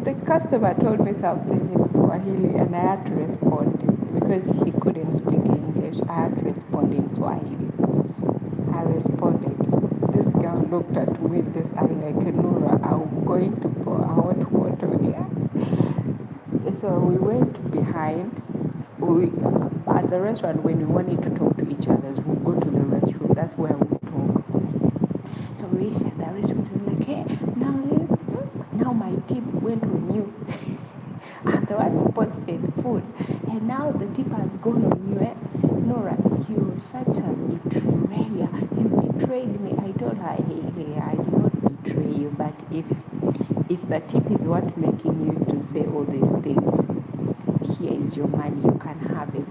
the customer told me something in Swahili and I had to respond because he couldn't speak English. I had to respond in Swahili. I responded. This girl looked at me with this eye like, Nora, I'm going to pour hot water here. So we went behind. At the restaurant, when we wanted to talk to each other, we go to the restroom. That's where we talk. So we reached the restaurant and like, hey, now my tip went on you. I'm the one who posted food. And now the tip has gone on you. Eh? Nora, you're such a betrayer. You betrayed me. I told her, hey, I did not betray you. But if the tip is what making you to say all these things, here is your money. You can have it.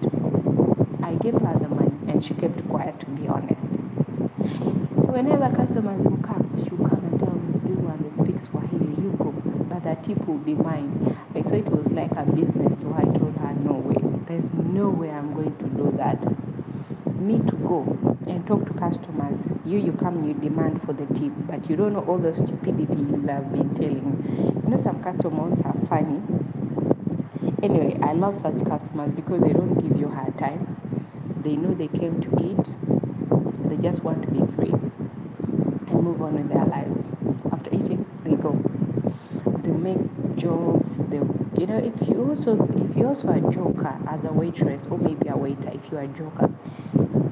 I gave her the money. and she kept quiet, to be honest. So whenever customers will come, she'll come and tell me, this one they speak Swahili, you go, but that tip will be mine. Like, so it was like a business to her. I told her, no way, there's no way I'm going to do that. Me to go and talk to customers, you come, you demand for the tip, but you don't know all the stupidity you have been telling me. You know, some customers are funny. Anyway, I love such customers because they don't give you hard time. They know they came to eat. They just want to be free and move on with their lives. After eating, they go. They make jokes. They, you know, if you also a joker as a waitress or maybe a waiter, if you are a joker,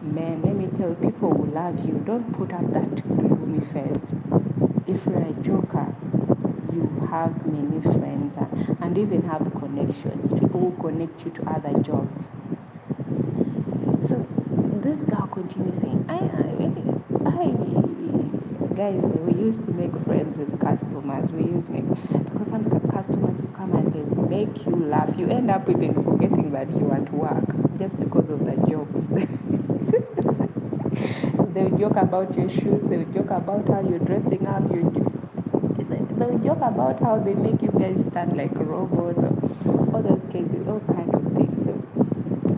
man, let me tell you, people will love you. Don't put up that gloomy face. If you're a joker, you have many friends and even have connections. People will connect you to other jobs. So this girl continues saying, guys, we used to make friends with customers. Because some customers will come and they make you laugh. You end up even forgetting that you want to work just because of the jokes. They'll joke about your shoes. They'll joke about how you're dressing up. They'll joke about how they make you guys stand like robots. Or all those cases, all kinds of things. So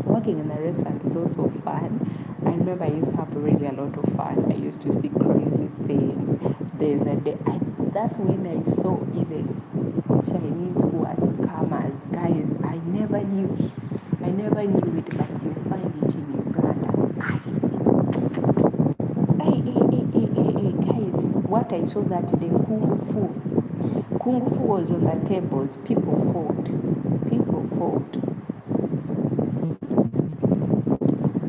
working in a restaurant is also fun. I remember I used to have really a lot of fun. I used to see crazy things. There's a day, that's when I saw even Chinese who are scammers. Guys, I never knew it, but you find it in Uganda. Hey, guys, what I saw that day, Kung Fu was on the tables. People fought.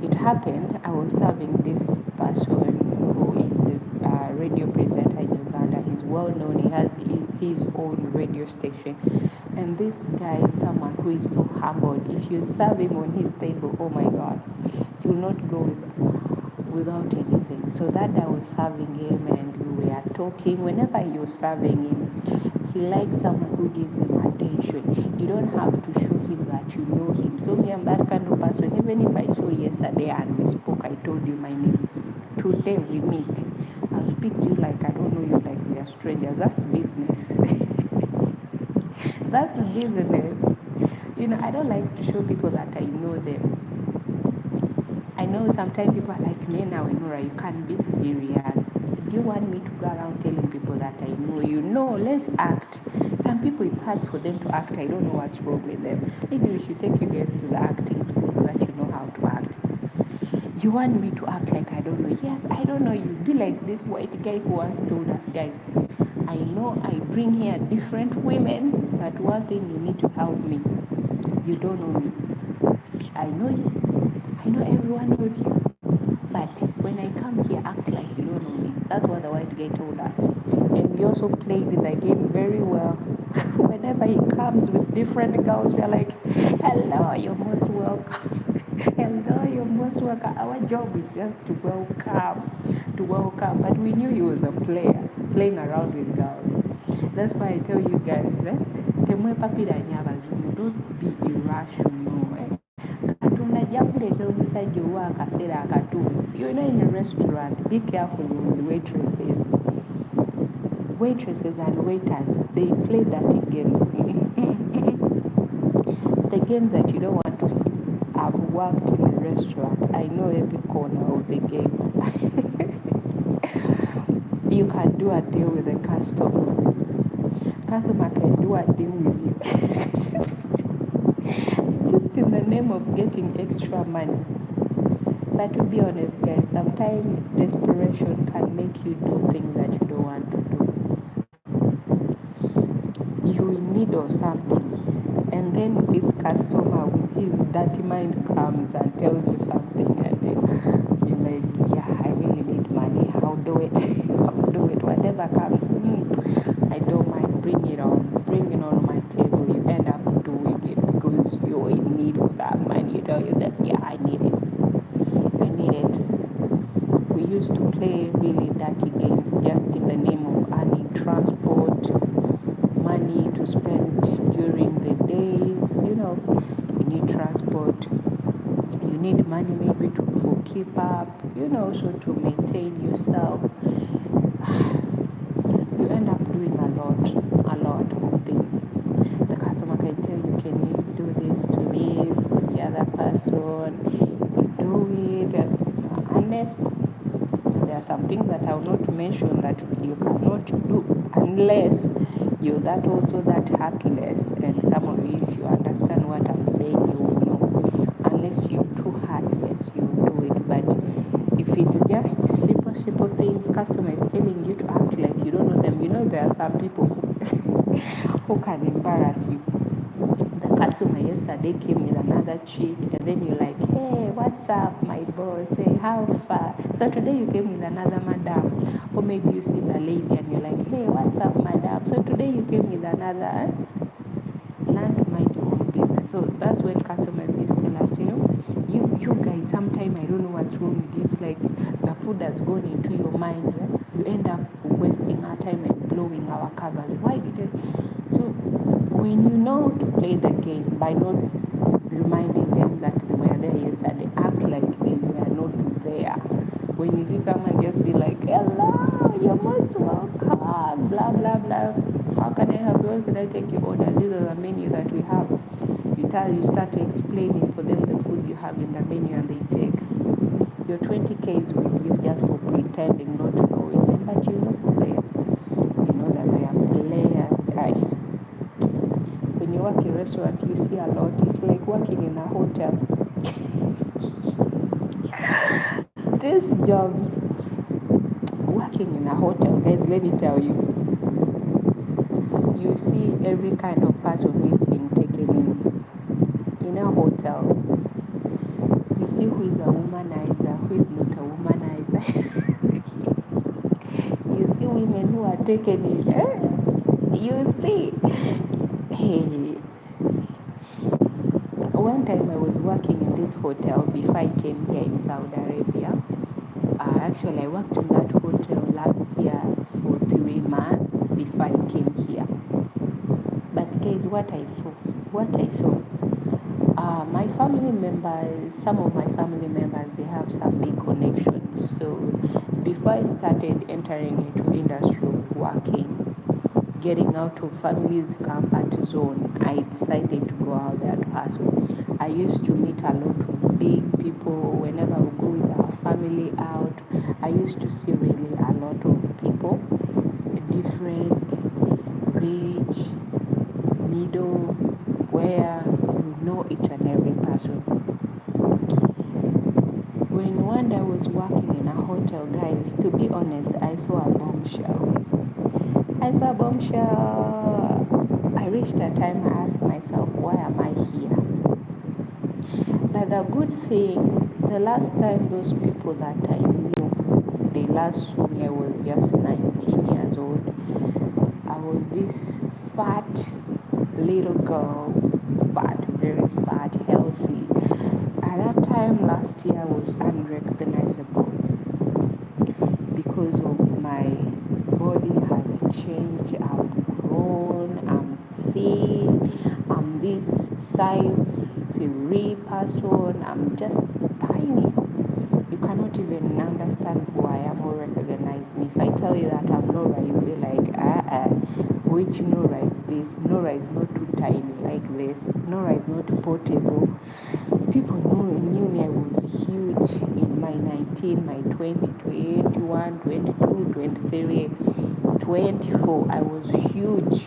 It happened, I was serving this person who is a radio presenter in Uganda. He's well known, he has his own radio station. And this guy is someone who is so humble. If you serve him on his table, oh my God, he will not go without anything. So that I was serving him and we were talking. Whenever you're serving him, he likes someone who gives him attention. You don't have to show him that you know him. So me, I'm that kind of person. Even if I saw yesterday and we spoke, I told you my name. Today we meet. I'll speak to you like I don't know you, like we are strangers. That's business. That's business. You know, I don't like to show people that I know them. I know sometimes people are like, me now, Norah, you can't be serious. Do you want me to go around telling people that I know you? No, let's act. Some people, it's hard for them to act. I don't know what's wrong with them. Maybe we should take you guys to the acting school so that you know how to act. You want me to act like I don't know? Yes, I don't know you. Be like this white guy who once told us, guys, I know I bring here different women, but one thing you need to help me. You don't know me. I know you. I know everyone knows you. But when I come here, act like you don't know me. That's what the white guy told us. And we also played the game very well. Whenever he comes with different girls, we are like, hello, you're most welcome. Hello, you're most welcome. Our job is just to welcome. But we knew he was a player, playing around with girls. That's why I tell you guys, don't be irrational. You're not in a restaurant, be careful with waitresses and waiters. They play dirty games. The games that you don't want to see. I've worked in a restaurant. I know every corner of the game. You can do a deal with a customer. Customer can do a deal with you. Just in the name of getting extra money. But to be honest, guys, sometimes desperation can make you do things that you don't want to do. You're in need of something, and then this customer with his dirty mind comes and tells you something, and then you're like, yeah, I really need money. I'll do it. Whatever comes, I don't mind. Bring it on my table. You end up doing it because you're in need of that money. You tell yourself, yeah, I need it. We used to play really dirty games just in the name of earning transport, money to spend during the days. You know, you need transport, you need money maybe for keep up, so to maintain yourself. You end up doing a lot of things. The customer can tell you, can you do this to me for the other person? You do it, unless there are some things that I will not mention that you cannot do unless you're that heartless. And some of you, if you understand what I'm saying, you will know. Unless you're too heartless, you will do it. But if it's just simple things, customer is telling you to act like you don't know them. There are some people who can embarrass you. The customer yesterday came with another chick, and then you're like, hey, what's up, my boss? Hey, how far? So today you came with another madam, or maybe you see the lady and you're like, hey, what's up, madam? So today you came with another. Learn to mind your own business. So that's when customers used to tell us, you guys, sometimes I don't know what's wrong with it. It's like the food has gone into your minds. You end up wasting our time and blowing our covers. Why did it? So when you know to play the game by not reminding them that they were there yesterday, act like they were not there. When you see someone, just be like, hello, you're most welcome, blah, blah, blah. How can I help you? How can I take your order? These are the menu that we have. You start explaining for them the food you have in the menu, and they take. Your 20K is with you just for pretending not to know it, but you know who they are. You know that they are players. When you work in a restaurant, you see a lot. It's like working in a hotel. These jobs, working in a hotel, guys, let me tell you, you see every kind of person who is being taken in a hotel. You see who is a womanizer, who is not a womanizer. You see women who are taken in. You see. Hey, one time I was working in this hotel before I came here in Saudi Arabia. Actually, I worked in that hotel last year for 3 months before I came here. But guys, what I saw, my family members, some of my family members, they have some big connections. So before I started entering into industry of working, getting out of family's comfort zone, I decided to go out there to hustle. I used to meet a lot of big people whenever I would go with our family out. I used to see really a lot of people, different, rich, middle, where you know each and every person. When one day I was working in a hotel, guys, to be honest, I saw a bombshell. I reached a time I asked myself, why am I here? But the good thing, the last time those people that I knew, they last saw me, I was just 19 years old. I was this fat little girl, very fat, healthy. At that time last year, I was unrecognizable because of my body has changed. I'm grown, I'm thin, I'm this size 3 person, I'm just tiny. You cannot even understand who I am or recognize me. If I tell you that I'm Norah, you'll be like, which Norah is this? Norah is not too tiny like this. Norah is not portable. People knew me. I was huge in my 19, my 20, 21, 22, 23, 24. I was huge.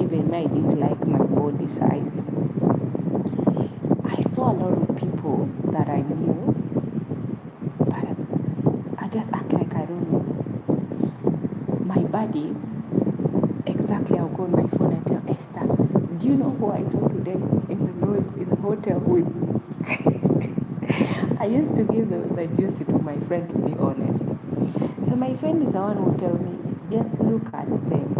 Even I didn't like my body size. I saw a lot of people that I knew, but I just act like I don't know. My body, exactly, I'll go on my phone and tell Esther, do you know who I saw today in the hotel with? I used to give the juicy to my friend, to be honest. So my friend is the one who tell me, just look at them.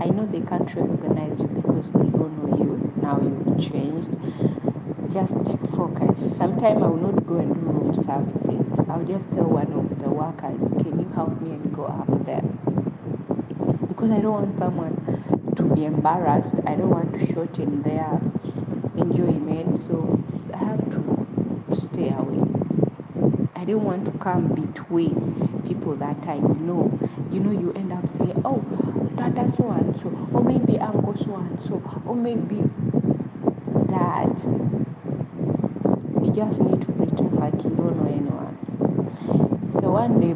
I know they can't recognize you because they don't know you. Now you've changed. Just focus. Sometimes I will not go and do room services. I'll just tell one of the workers, can you help me and go up there? Because I don't want someone to be embarrassed. I don't want to shorten their enjoyment. So I have to stay away. I I didn't want to come between people that I know. You end up saying, oh, Dada so and so, or maybe Uncle so and so, or maybe Dad. You just need to pretend like you don't know anyone. So one day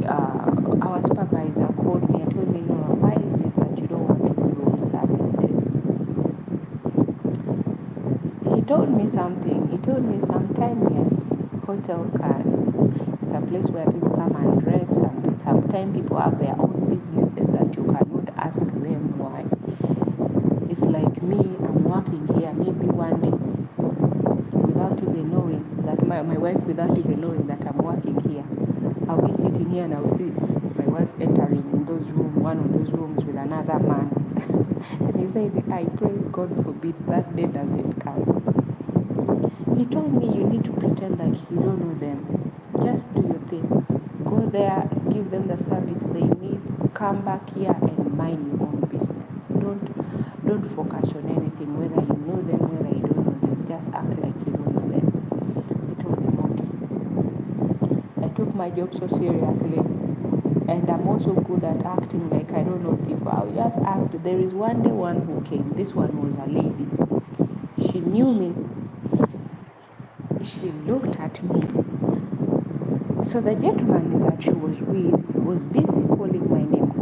our supervisor called me and told me, Nora, why is it that you don't want to do room services? He told me something. He told me sometime, yes, hotel can. It's a place where people come and rest. Sometimes people have their own businesses that you cannot ask them why. It's like me, I'm working here, maybe one day, without even knowing that my wife, without even knowing that I'm working here. I'll be sitting here and I'll see my wife entering in one of those rooms with another man. And he said, I pray God forbid that day doesn't come. He told me you need to pretend like you don't know them. Just do your thing. Go there, give them the service they need, come back here and mind your own business. Don't focus on anything, whether you know them, whether you don't know them. Just act like you don't know them. I told him, okay. I took my job so seriously, and I'm also good at acting like I don't know people. I'll just act. There is one day one who came. This one was a lady. She knew me. She looked at me. So the gentleman that she was with was busy calling my name.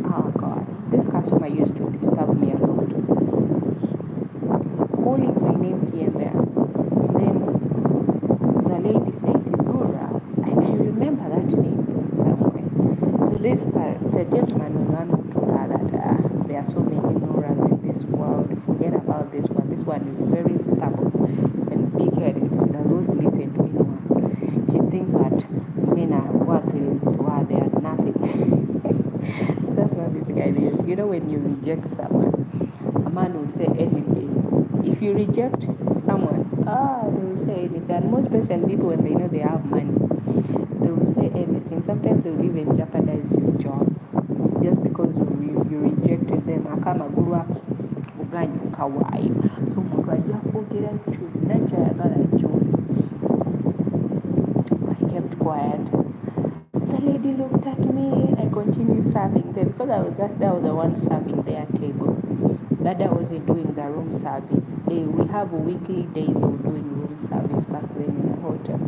Oh God, this customer used to disturb me a lot. Calling my name here and there. And then the lady said, Nora, and I remember that name from somewhere. So the gentleman was one who told her that there are so many Noras in this world. Forget about this one. This one is very stubborn and big-headed. She does not listen to anyone. She thinks that men are worthless to her. They are nothing. That's what this guy did. When you reject someone, a man will say anything. If you reject someone, they will say anything. And most especially people, when they know they have money, they will say anything. Sometimes they will even jeopardize your job just because you rejected them. Akamagurwa uganyuka waayo. So omuntu ajja kwogera kyonna ky'ayagala ky'oli. I kept quiet. The lady looked at me. I continued serving them because I was the one serving their table. Dada wasn't doing the room service. We have weekly days of doing room service back then in the hotel.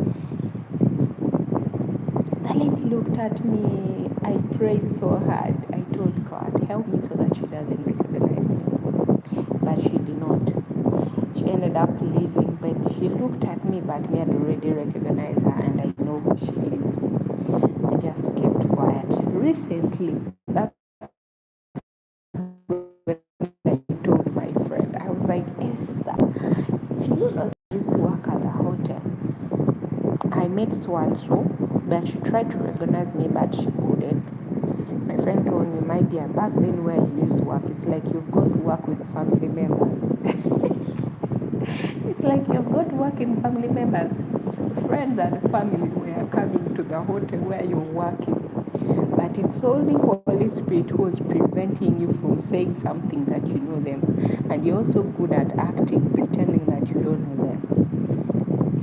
The lady looked at me. I prayed so hard. I told God, help me so that she doesn't recognize me. But she did not. She ended up leaving, but she looked at me, but me had already recognized her, and I know who she is. I just kept quiet. Recently, that's when I told my friend, I was like, Esther, she used to work at the hotel. I met so and so, but she tried to recognize me, but she couldn't. My friend told me, my dear, back then where you used to work, it's like you've gone to work with family members. It's like you've got to work in family members. Friends and family were coming to the hotel where you're working. But it's only Holy Spirit who was preventing you from saying something that you know them. And you're also good at acting, pretending that you don't know them.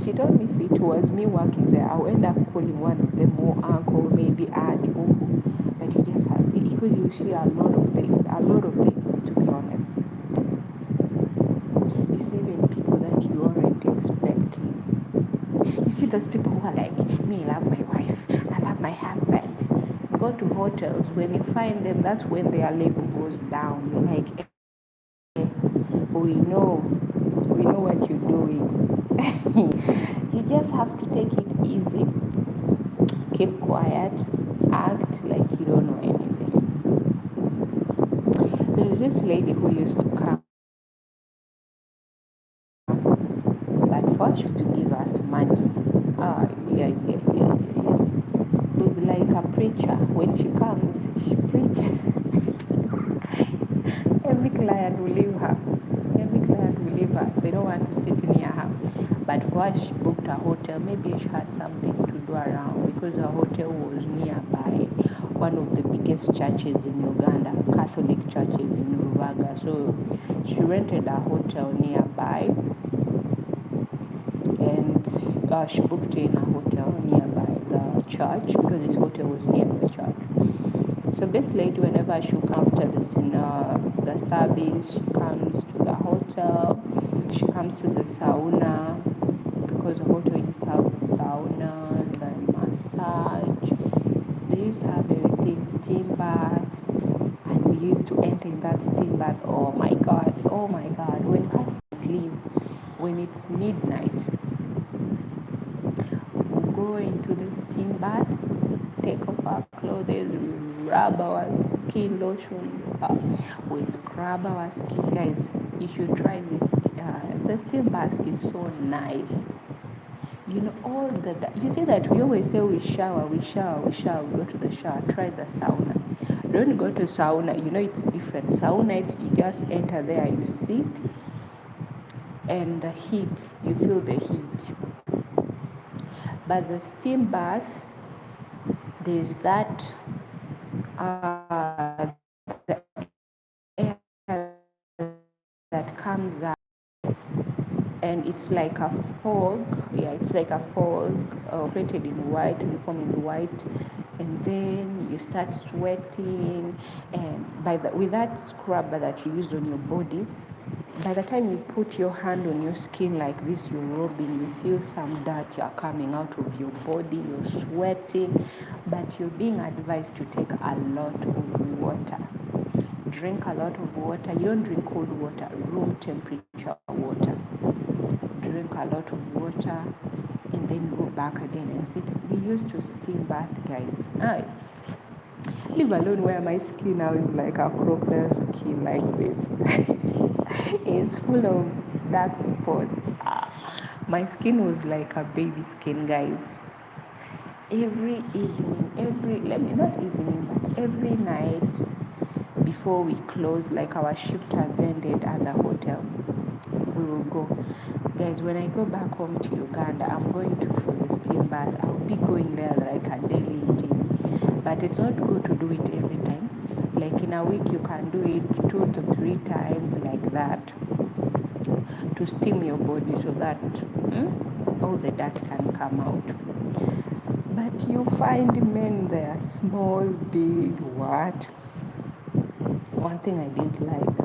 She told me if it was me working there, I would end up calling one of them more uncle, maybe aunt, uncle. But you just have, because you see a lot of things, to be honest. You see even people that you aren't expecting. You see those people who are like, me, I love my wife, I love my husband. Go to hotels, when you find them, that's when their level goes down. You're like, we know what you're doing. You just have to take it easy, keep quiet, act like you don't know anything. There's this lady who used to come, but first she used to give us money. Yeah. Like a preacher, when she comes, she preaches. Every client will leave her. They don't want to sit near her. But first she booked a hotel. Maybe she had something to do around because her hotel was nearby one of the biggest churches in Uganda, Catholic churches in Rubaga. So she rented a hotel nearby. And she booked in a hotel nearby the church because this hotel was near the church. So this lady, whenever she comes after the service, she comes to the hotel. She comes to the sauna because the hotel used to have sauna, the massage. They used to have everything, steam bath, and we used to enter in that steam bath. Oh my God! Oh my God! When I leave, when it's midnight, we go into the steam bath, take off our clothes, we rub our skin lotion, we scrub our skin. Guys, you should try this. The steam bath is so nice. You know, you see that we always say we shower, we go to the shower. Try the sauna. Don't go to sauna. You know, it's different. Sauna, you just enter there, you sit, and the heat, you feel the heat. But the steam bath, there's that the air that comes out, and it's like a fog. Yeah, it's like a fog created in white, uniform in white, and then you start sweating, and with that scrubber that you use on your body, by the time you put your hand on your skin like this, you're rubbing, you feel some dirt coming out of your body, you're sweating, but you're being advised to take a lot of water. Drink a lot of water. You don't drink cold water, room temperature water. Drink a lot of water and then go back again and sit. We used to steam bath, guys. Leave alone where my skin now is like a crocodile skin like this. It's full of dark spots. My skin was like a baby skin, guys. Every evening, not evening, but every night before we close, like our shift has ended at the hotel, we will go. Guys, when I go back home to Uganda, I'm going to for the steam bath. I'll be going there like a daily routine. But it's not good to do it every time. Like in a week, you can do it 2 to 3 times like that to steam your body so that all the dirt can come out. But you find men there, small, big, what? One thing I didn't like.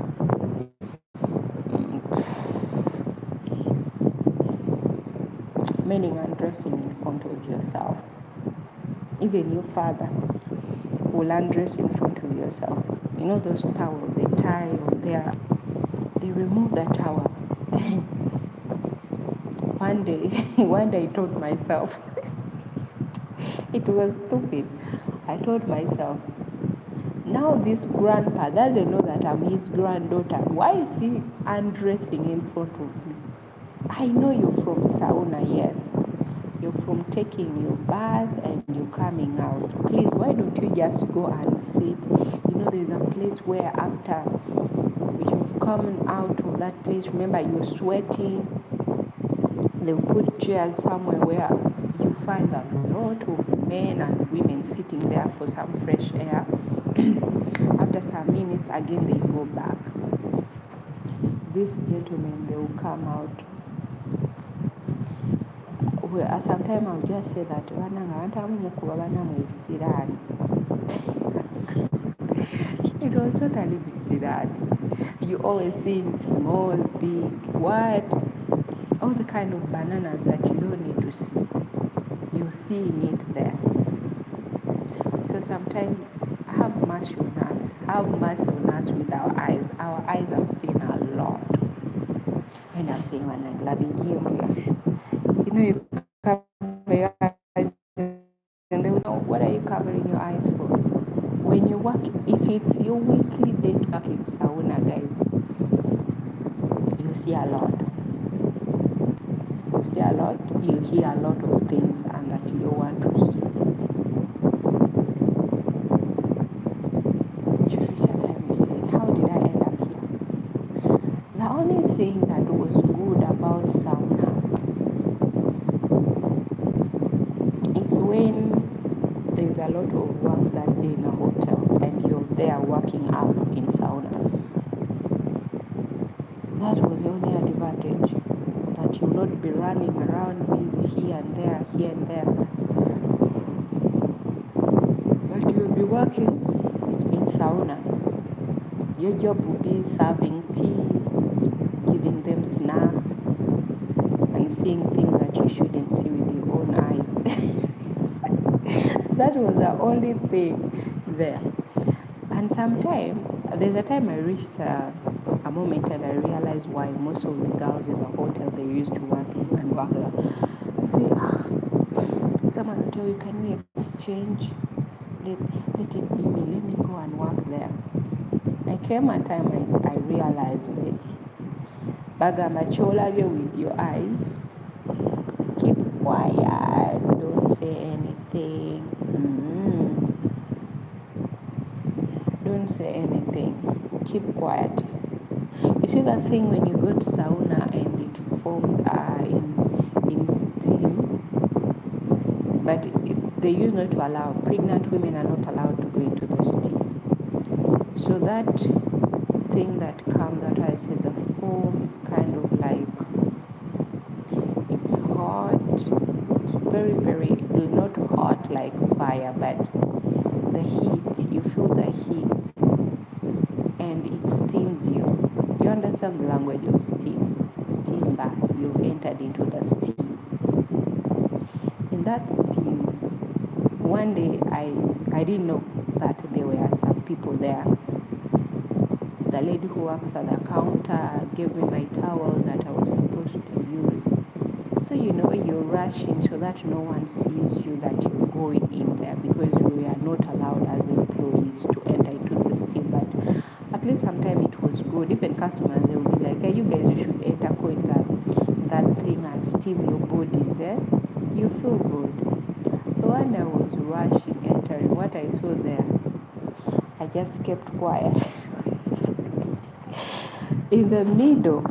Meaning undressing in front of yourself. Even your father will undress in front of yourself. You know those towels they tie on there. They remove the towel. one day I told myself, it was stupid. I told myself, now this grandpa doesn't know that I'm his granddaughter. Why is he undressing in front of me? I know you're from sauna, yes. You're from taking your bath and you're coming out. Please, why don't you just go and sit? You know, there's a place where after you've come out of that place, remember you're sweating, they'll put chairs somewhere where you find a lot of men and women sitting there for some fresh air. After some minutes, again they go back. These gentlemen, they will come out. Well, sometimes I'll just say that it was totally visceral. You always see small, big, what? All the kind of bananas that you don't need to see. You're seeing it there. So sometimes have mercy on us. Have mercy on us with our eyes. Our eyes have seen a lot. And I've seen one and loving you. You know, you cover your eyes and they will know, what are you covering your eyes for? When you work, if it's your weekly day to work in sauna, guys, you see a lot. You see a lot, you hear a lot of things and that you don't want to hear. You reach a time you say, how did I end up here? The only thing that was good about sauna, it's when there's a lot of work that day in a hotel and you're there working up in sauna. That was the only advantage. that you'll not be running around busy here and there, here and there. But you'll be working in sauna. Your job will be serving tea, giving them snacks, and seeing things that you shouldn't see with your own eyes. That was the only thing there. And there's a time I reached a moment and I realized why most of the girls in the hotel, they used to want to and work there. I say, someone will tell you, can we exchange? Let it be me, let me go and work there. I came a time I realized it. Bagamba cholabye with your eyes. Keep quiet, don't say anything. Don't say anything. Keep quiet. You see that thing when you go to sauna and it forms in steam, but they used not to allow, pregnant women are not allowed to go into the steam. So that thing that comes out, I said the foam is kind of like, it's hot, it's very, very, not hot like fire, but the heat, you feel the heat, and it steams you. You understand the language of steam? Steam bath, you've entered into the steam. In that steam, one day I didn't know that there were some people there. The lady who works at the counter gave me my towels that I was supposed to use. So you're rushing so that no one sees you that you're going in there, because we are not allowed as employees to enter into the steam. But at least sometimes it was good. Even customers, they will be like, hey, you guys, you should enter, go in that thing and steam your bodies. You feel good. So when I was rushing, entering, what I saw there, I just kept quiet. In the middle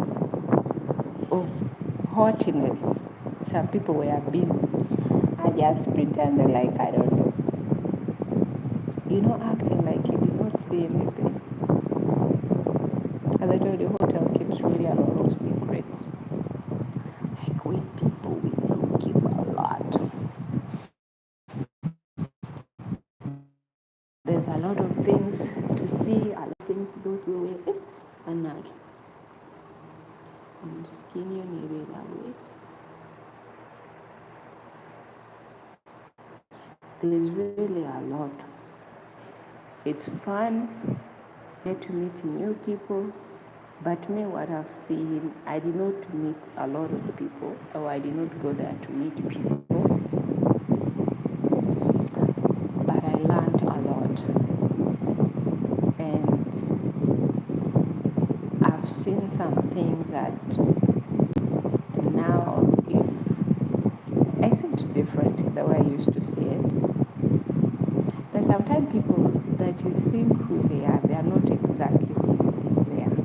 of hotness, some people were busy. I just pretended like I don't know. Acting like you did not see anything. As I told you, the hotel keeps really a lot of secrets. Like we people, we don't give a lot. There's a lot of things to see, a lot of things to go through. And I'm skinny and that way. There's really a lot. It's fun, get to meet new people, but me, what I've seen, I did not meet a lot of people, or I did not go there to meet people, but I learned a lot, and I've seen some things that now, if I see it different the way I used to see it. There's sometimes people that you think who they are not exactly who you think they are.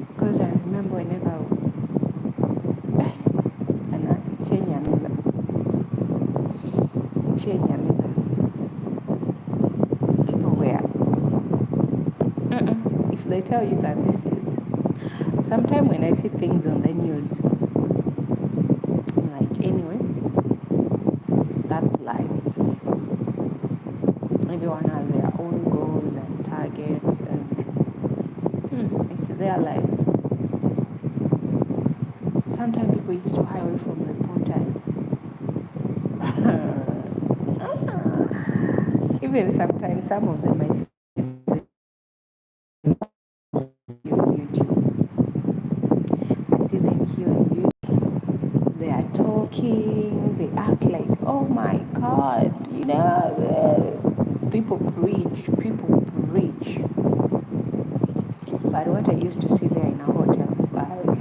Because I remember whenever people were, if they tell you that this is, sometimes when I see things on the news, I'm like, anyway, that's life. Everyone has their own goals and targets, and it's their life. Sometimes people used to hide away from reporters. Even sometimes some of them I see on YouTube. I see them here on YouTube. They are talking, they act like, oh my God, people preach. But what I used to see there in a hotel was,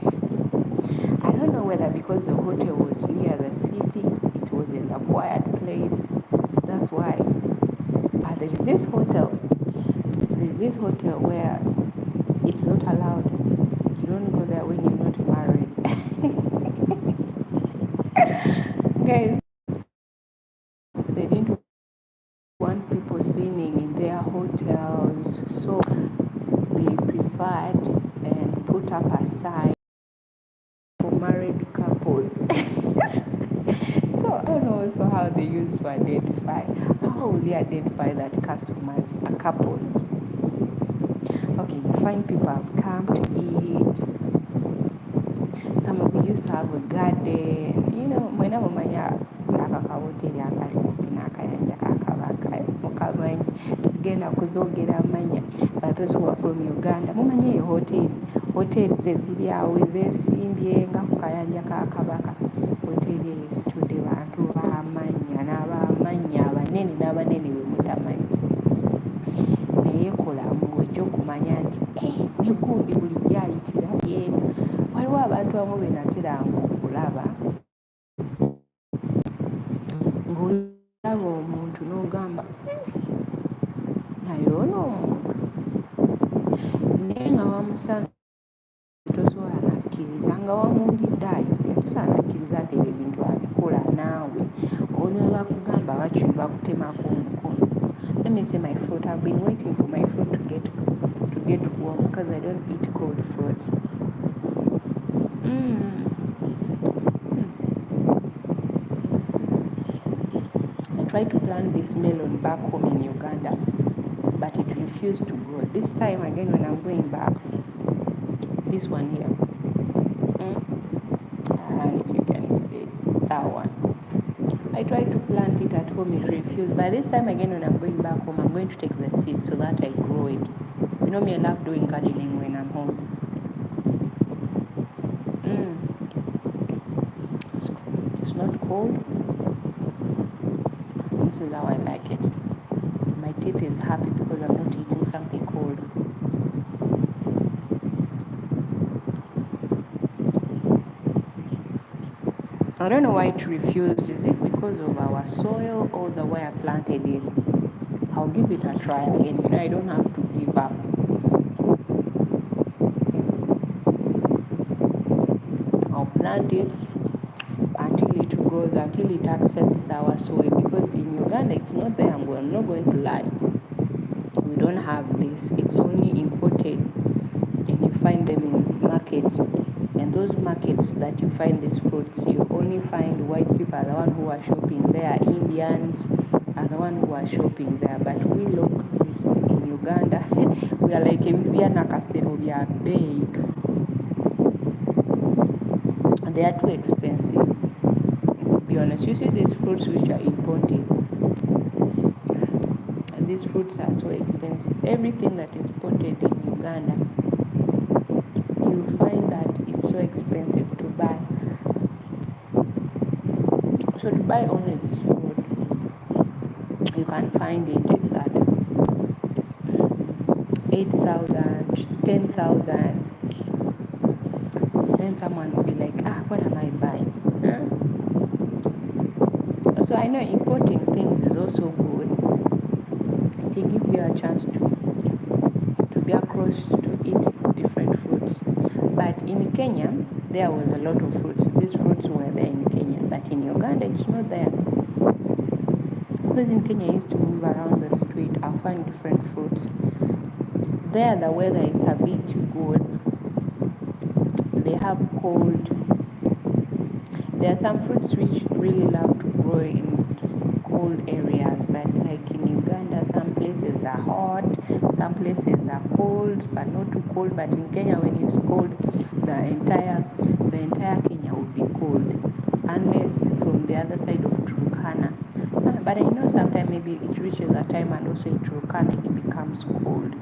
I don't know whether because the hotel was near the city, it was in a quiet place, that's why. But there's this hotel where it's not allowed. You don't go there when you're not married. Guys, they didn't want people sinning in their hotels, so they preferred put up a sign for married couples. So I don't know also how they use to identify. How will you identify that customers are couples? Okay, you find people have come to eat. Some of you used to have a garden. You know, when I'm on akakawoteri akali kumpi n'akayanja kakabaka mukamanyi sigenda kuzoogera amanya. Those who are from Uganda mumanyi eyo hoteri ze ziri awo ezesimbye nga ku kayanja kakabaka. Hoteri eyo esitudde bantu b'amanya n'abamanya abanene n'abanene be mutamanyi, naye kolamu ekyokumanya nti ne gundi buli gyayitira yeena. Waliwo abantu abamu be nateranga okulaba ng'olaba omuntu n'ogamba naye ono omuntu, naye nga wamusanga tosobola nakkiriza nga wamuwuliddaayo tosobola nakkiriza nti ebyo ebintu abikola naawe. Olaba kugamba bakiri bakutemako omukono. Let me say my fruit. I've been waiting for my fruit to get warm because I don't eat cold fruits. I tried to plant this melon back home in Uganda, but it refused to grow. This time again when I'm going back, this one here, and if you can see that one, I tried to plant it at home, it refused. But this time again when I'm going back home, I'm going to take the seed so that I grow it. You know me, I love doing gardening when I'm home. It's not cold. This is how I like it. My teeth is happy because I'm not eating something cold. I don't know why it refused. Is it because of our soil or the way I planted it? I'll give it a try again. You know, I don't have to give up. I'll plant it until it grows, until it accepts our soil. Because in Uganda, it's not there. I'm not going to lie. We don't have this. It's only imported, and you find them in markets. And those markets that you find these fruits, you only find white people are the one who are shopping there. Indians are the one who are shopping there. But we look in Uganda, we are like we are big. They are too expensive. To be honest, you see these fruits which are imported. These fruits are so expensive. Everything that is imported in Uganda, you find that it's so expensive to buy. So to buy only this fruit, you can find it. It's at 8,000, 10,000. Then someone will be like, what am I buying? So I know importing things is also good. It will give you a chance to be across to eat different fruits. But in Kenya, there was a lot of fruits. These fruits were there in Kenya, but in Uganda, it's not there. Because in Kenya, I used to move around the street, I'll find different fruits. There, the weather is a bit good. They have cold. There are some fruits which really love to grow in cold areas, but like in Uganda, some places are hot, some places are cold, but not too cold. But in Kenya, when it's cold, the entire Kenya will be cold, unless from the other side of Turkana. But I know sometimes maybe it reaches a time and also in Turkana it becomes cold.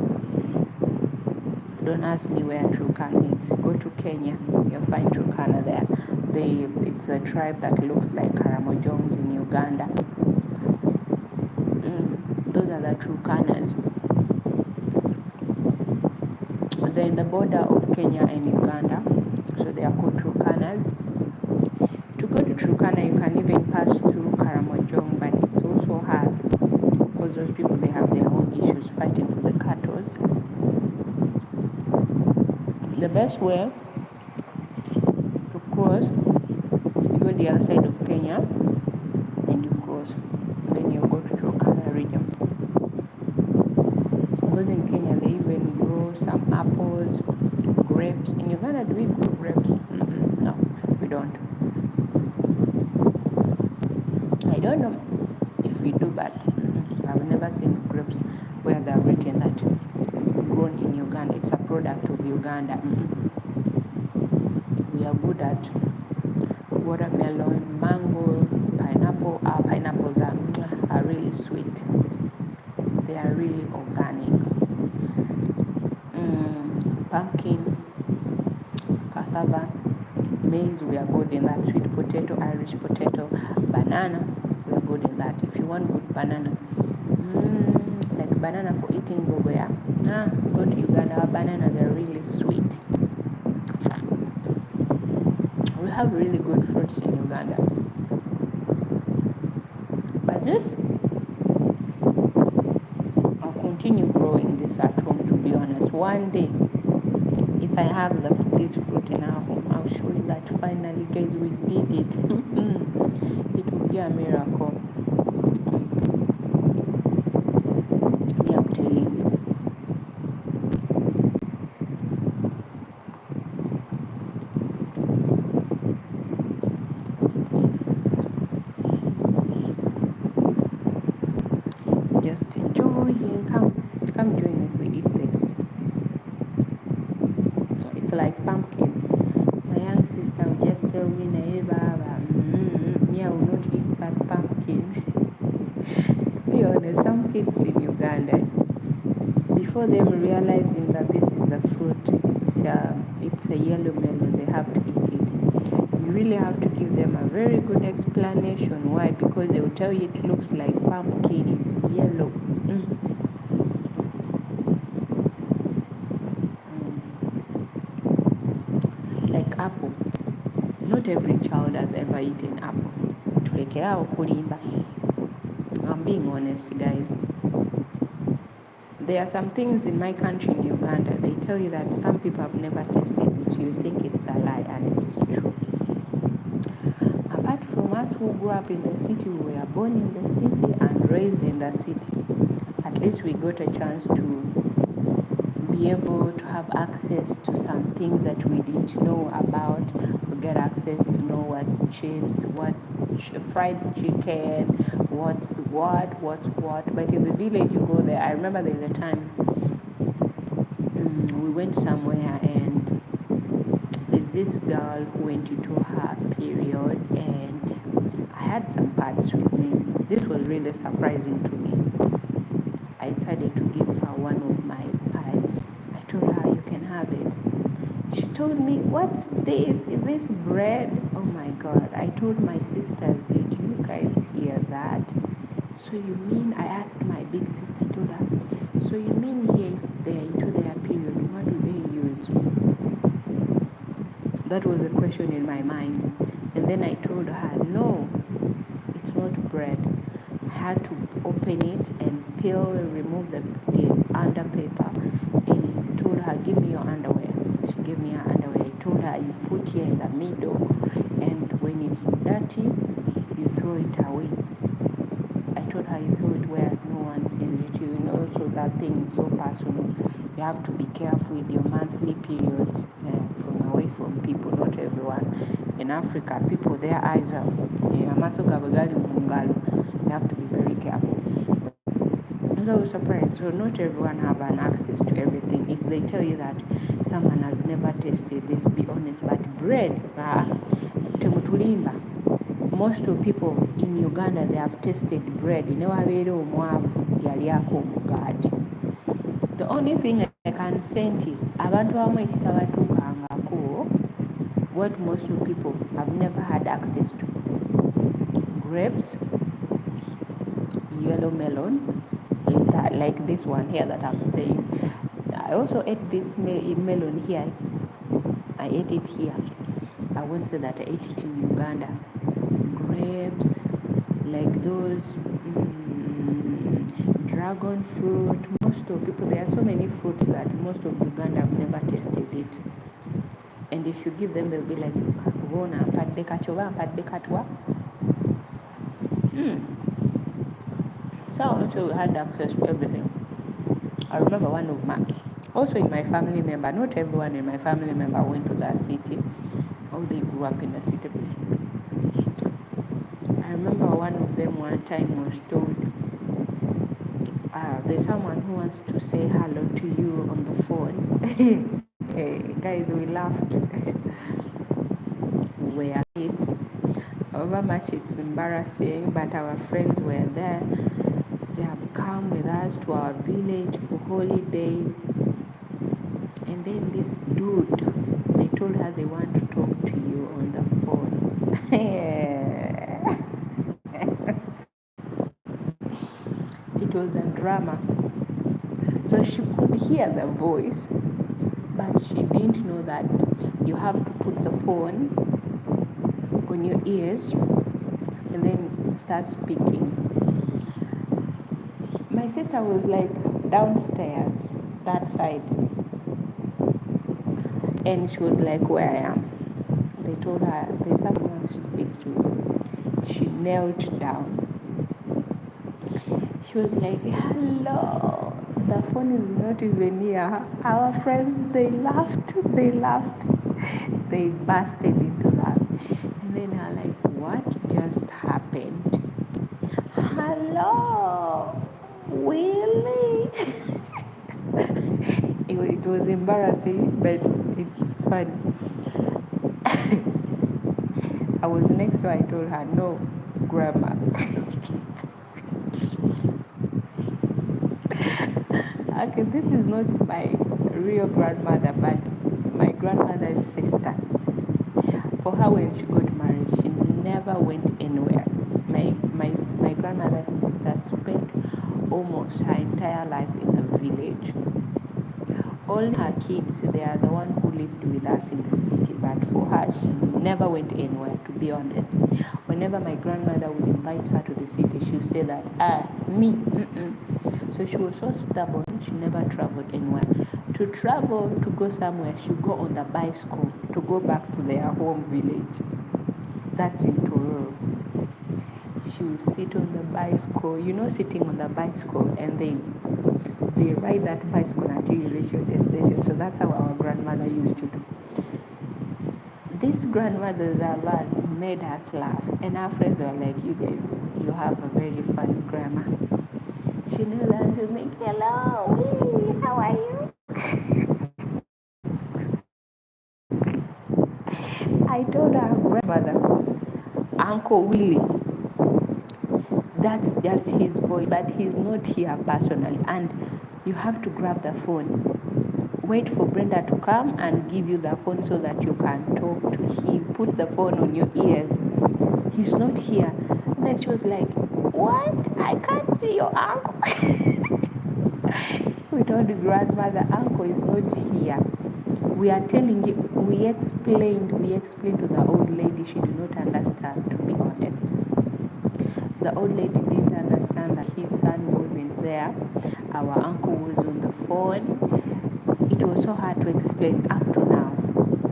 Don't ask me where Turkana is. Go to Kenya, you'll find Turkana there. It's a tribe that looks like Karamojongs in Uganda. Those are the Turkanas. They're in the border of Kenya and Uganda, so they are called Turkanas. To go to Turkana, you can even pass through Karamojong, but it's also hard because those people, they have their own issues fighting for the cattle. The best way to cross, you go to the other side of Kenya and you cross, then you go to Turkana region. Because in Kenya they even grow some apples, grapes. In Uganda, do we grow grapes? No, we don't. I don't know if we do, but I've never seen grapes where they're written that grown in Uganda. It's a product of Uganda. We are good at watermelon, mango, pineapple. Our pineapples are really sweet. They are really organic. Pumpkin, cassava, maize, we are good in that. Sweet potato, Irish potato, banana, we are good in that. If you want good banana, like banana for eating boboya, go to Uganda. Our bananas are really sweet. We have really good fruits in Uganda. But this, I'll continue growing this at home, to be honest. One day, if I have this fruit in our home, I'll show you that finally, guys, we did it. It will be a miracle. I'm telling you. Just enjoying. Come join us. We eat this. It's like pumpkin. My young sister will just tell me, Baba, me, I will not eat that pumpkin. Be honest, some kids in Uganda, before them realizing that this is a fruit, it's a yellow melon, they have to eat it. You really have to give them a very good explanation. Why? Because they will tell you it looks like pumpkin, it's yellow. Like apple. Not every child has ever eaten apple. I'm being honest, guys. There are some things in my country, in Uganda, they tell you that some people have never tasted it. You think it's a lie, and it is true. Apart from us who grew up in the city, we were born in the city and raised in the city. At least we got a chance to be able to have access to some things that we didn't know about. We get access to know what's chips, what's fried chicken, what's what. But in the village, you go there. I remember there's a time we went somewhere, and there's this girl who went into her period, and I had some pads with me. This was really surprising to me. I decided to give her one of my pads. I told her, you can have it. She told me, what's this? Is this bread? Oh my God. I told my sisters, did you guys hear that? So you mean, I asked my big sister, I told her, so you mean here, if they're into their period, what do they use? That was the question in my mind. And then I told her, no, it's not bread. I had to open it and remove the under paper, and told her, give me your underwear. She gave me her underwear. I told her, you put here in the middle, and when it's dirty, you throw it away. I told her, you throw it where no one sees it. You know, so that thing is so personal. You have to be careful with your monthly periods, away from people, not everyone. In Africa, people, their eyes are, you have to be very careful. So I was surprised. So not everyone have an access to everything. If they tell you that someone has never tasted this, be honest. But bread, most of people in Uganda, they have tasted bread. The only thing I can send is what most of people have never had access to. Grapes, yellow melon, like this one here that I'm saying. I also ate this melon here. I ate it here. I won't say that I ate it in Uganda. Grapes, like those dragon fruit. Most of people, there are so many fruits that most of Uganda have never tasted it. And if you give them, they'll be like, So we had access to everything. I remember one of Also in my family member, not everyone in my family member went to that city or they grew up in the city. I remember one of them one time was told, there's someone who wants to say hello to you on the phone. Guys, we laughed. We were kids. However much it's embarrassing, but our friends were there. They have come with us to our village for holiday. And then this dude, they told her they want to talk to you on the phone. It was a drama. So she could hear the voice, but she didn't know that you have to put the phone on your ears and then start speaking. My sister was like downstairs, that side, and she was like where I am. They told her there's someone to speak to. She knelt down. She was like, hello. The phone is not even near her. Our friends, they laughed. They busted into that. And then they're like, what just happened? Hello, Willie. It was embarrassing, but it's funny. I was next to her, I told her, no, grandma. Okay, this is not my real grandmother, but my grandmother's sister. For her, when she got married, she never went anywhere. My grandmother's sister spent almost her entire life in the village. All her kids, they are the one who lived with us in the city, but for her, she never went anywhere, to be honest. Whenever my grandmother would invite her to the city, she would say that, me, So she was so stubborn, she never traveled anywhere. To travel, to go somewhere, she would go on the bicycle to go back to their home village. That's in Tororo. She would sit on the bicycle, sitting on the bicycle, and then they ride that bicycle until you reach your destination. So that's how our grandmother used to do. These grandmothers of ours made us laugh, and our friends were like, you guys, you have a very funny grandma. She knew that she would make, hello, Willie, how are you? I told our grandmother, Uncle Willie, that's just his voice, but he's not here personally, and you have to grab the phone. Wait for Brenda to come and give you the phone so that you can talk to him. Put the phone on your ears. He's not here. And then she was like, what? I can't see your uncle. We told the grandmother, uncle is not here. We are telling you, we explained to the old lady. She did not understand, to be honest. The old lady didn't understand that his son wasn't there. Our uncle was on the phone. It was so hard to explain up to now.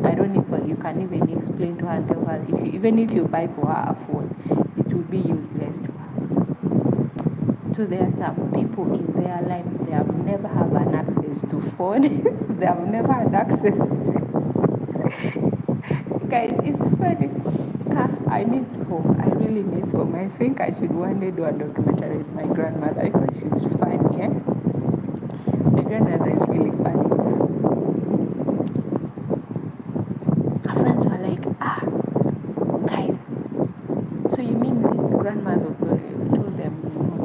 I don't know if you can even explain to her and tell her, even if you buy for her a phone, it will be useless to her. So there are some people in their life, they have never had an access to phone. They have never had access. Guys, it's funny. I miss home. I really miss home. I think I should one day do a documentary with my grandmother because she's funny. My grandmother is really funny. Our friends were like, guys, so you mean this grandmother told them,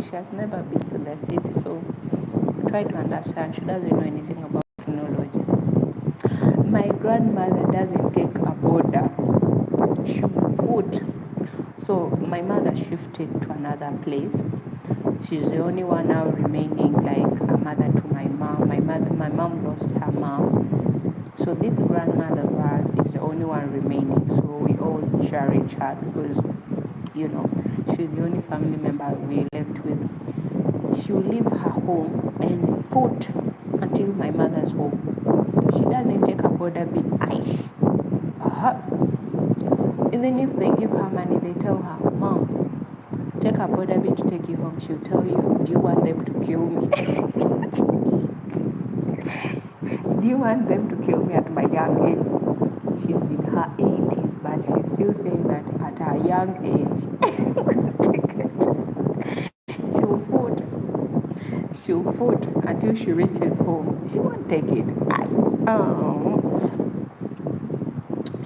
she has never been to the city, so try to understand. She doesn't know anything about technology. My grandmother doesn't take a border. She food. So my mother shifted to another place. She's the only one now remaining like a mother to my mom. My mom lost her mom. So this grandmother of ours is the only one remaining. So we all cherish her because, she's the only family member we left with. She will leave her home and foot until my mother's home. She doesn't take a border big eye. Even if they give her money, they tell her, Mom, take a border bit to take you home. She'll tell you, do you want them to kill me? do you want them to kill me at my young age? She's in her 80s, but she's still saying that at her young age, she'll foot until she reaches home. She won't take it.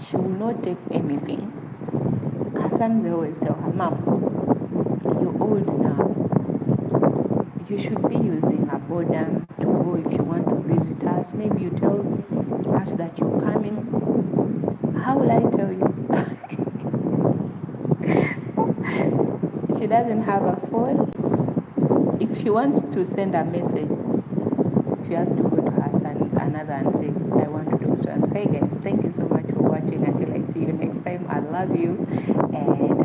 She will not take anything. Her sons always tell her, Mom, you're old now. You should be using a border to go if you want to visit us. Maybe you tell us that you're coming. How will I tell you? She doesn't have a phone. If she wants to send a message, she has to go to her son, another, and say, I want to do so. And hey guys, thank you so much for watching. Until I see you next time, I love you. And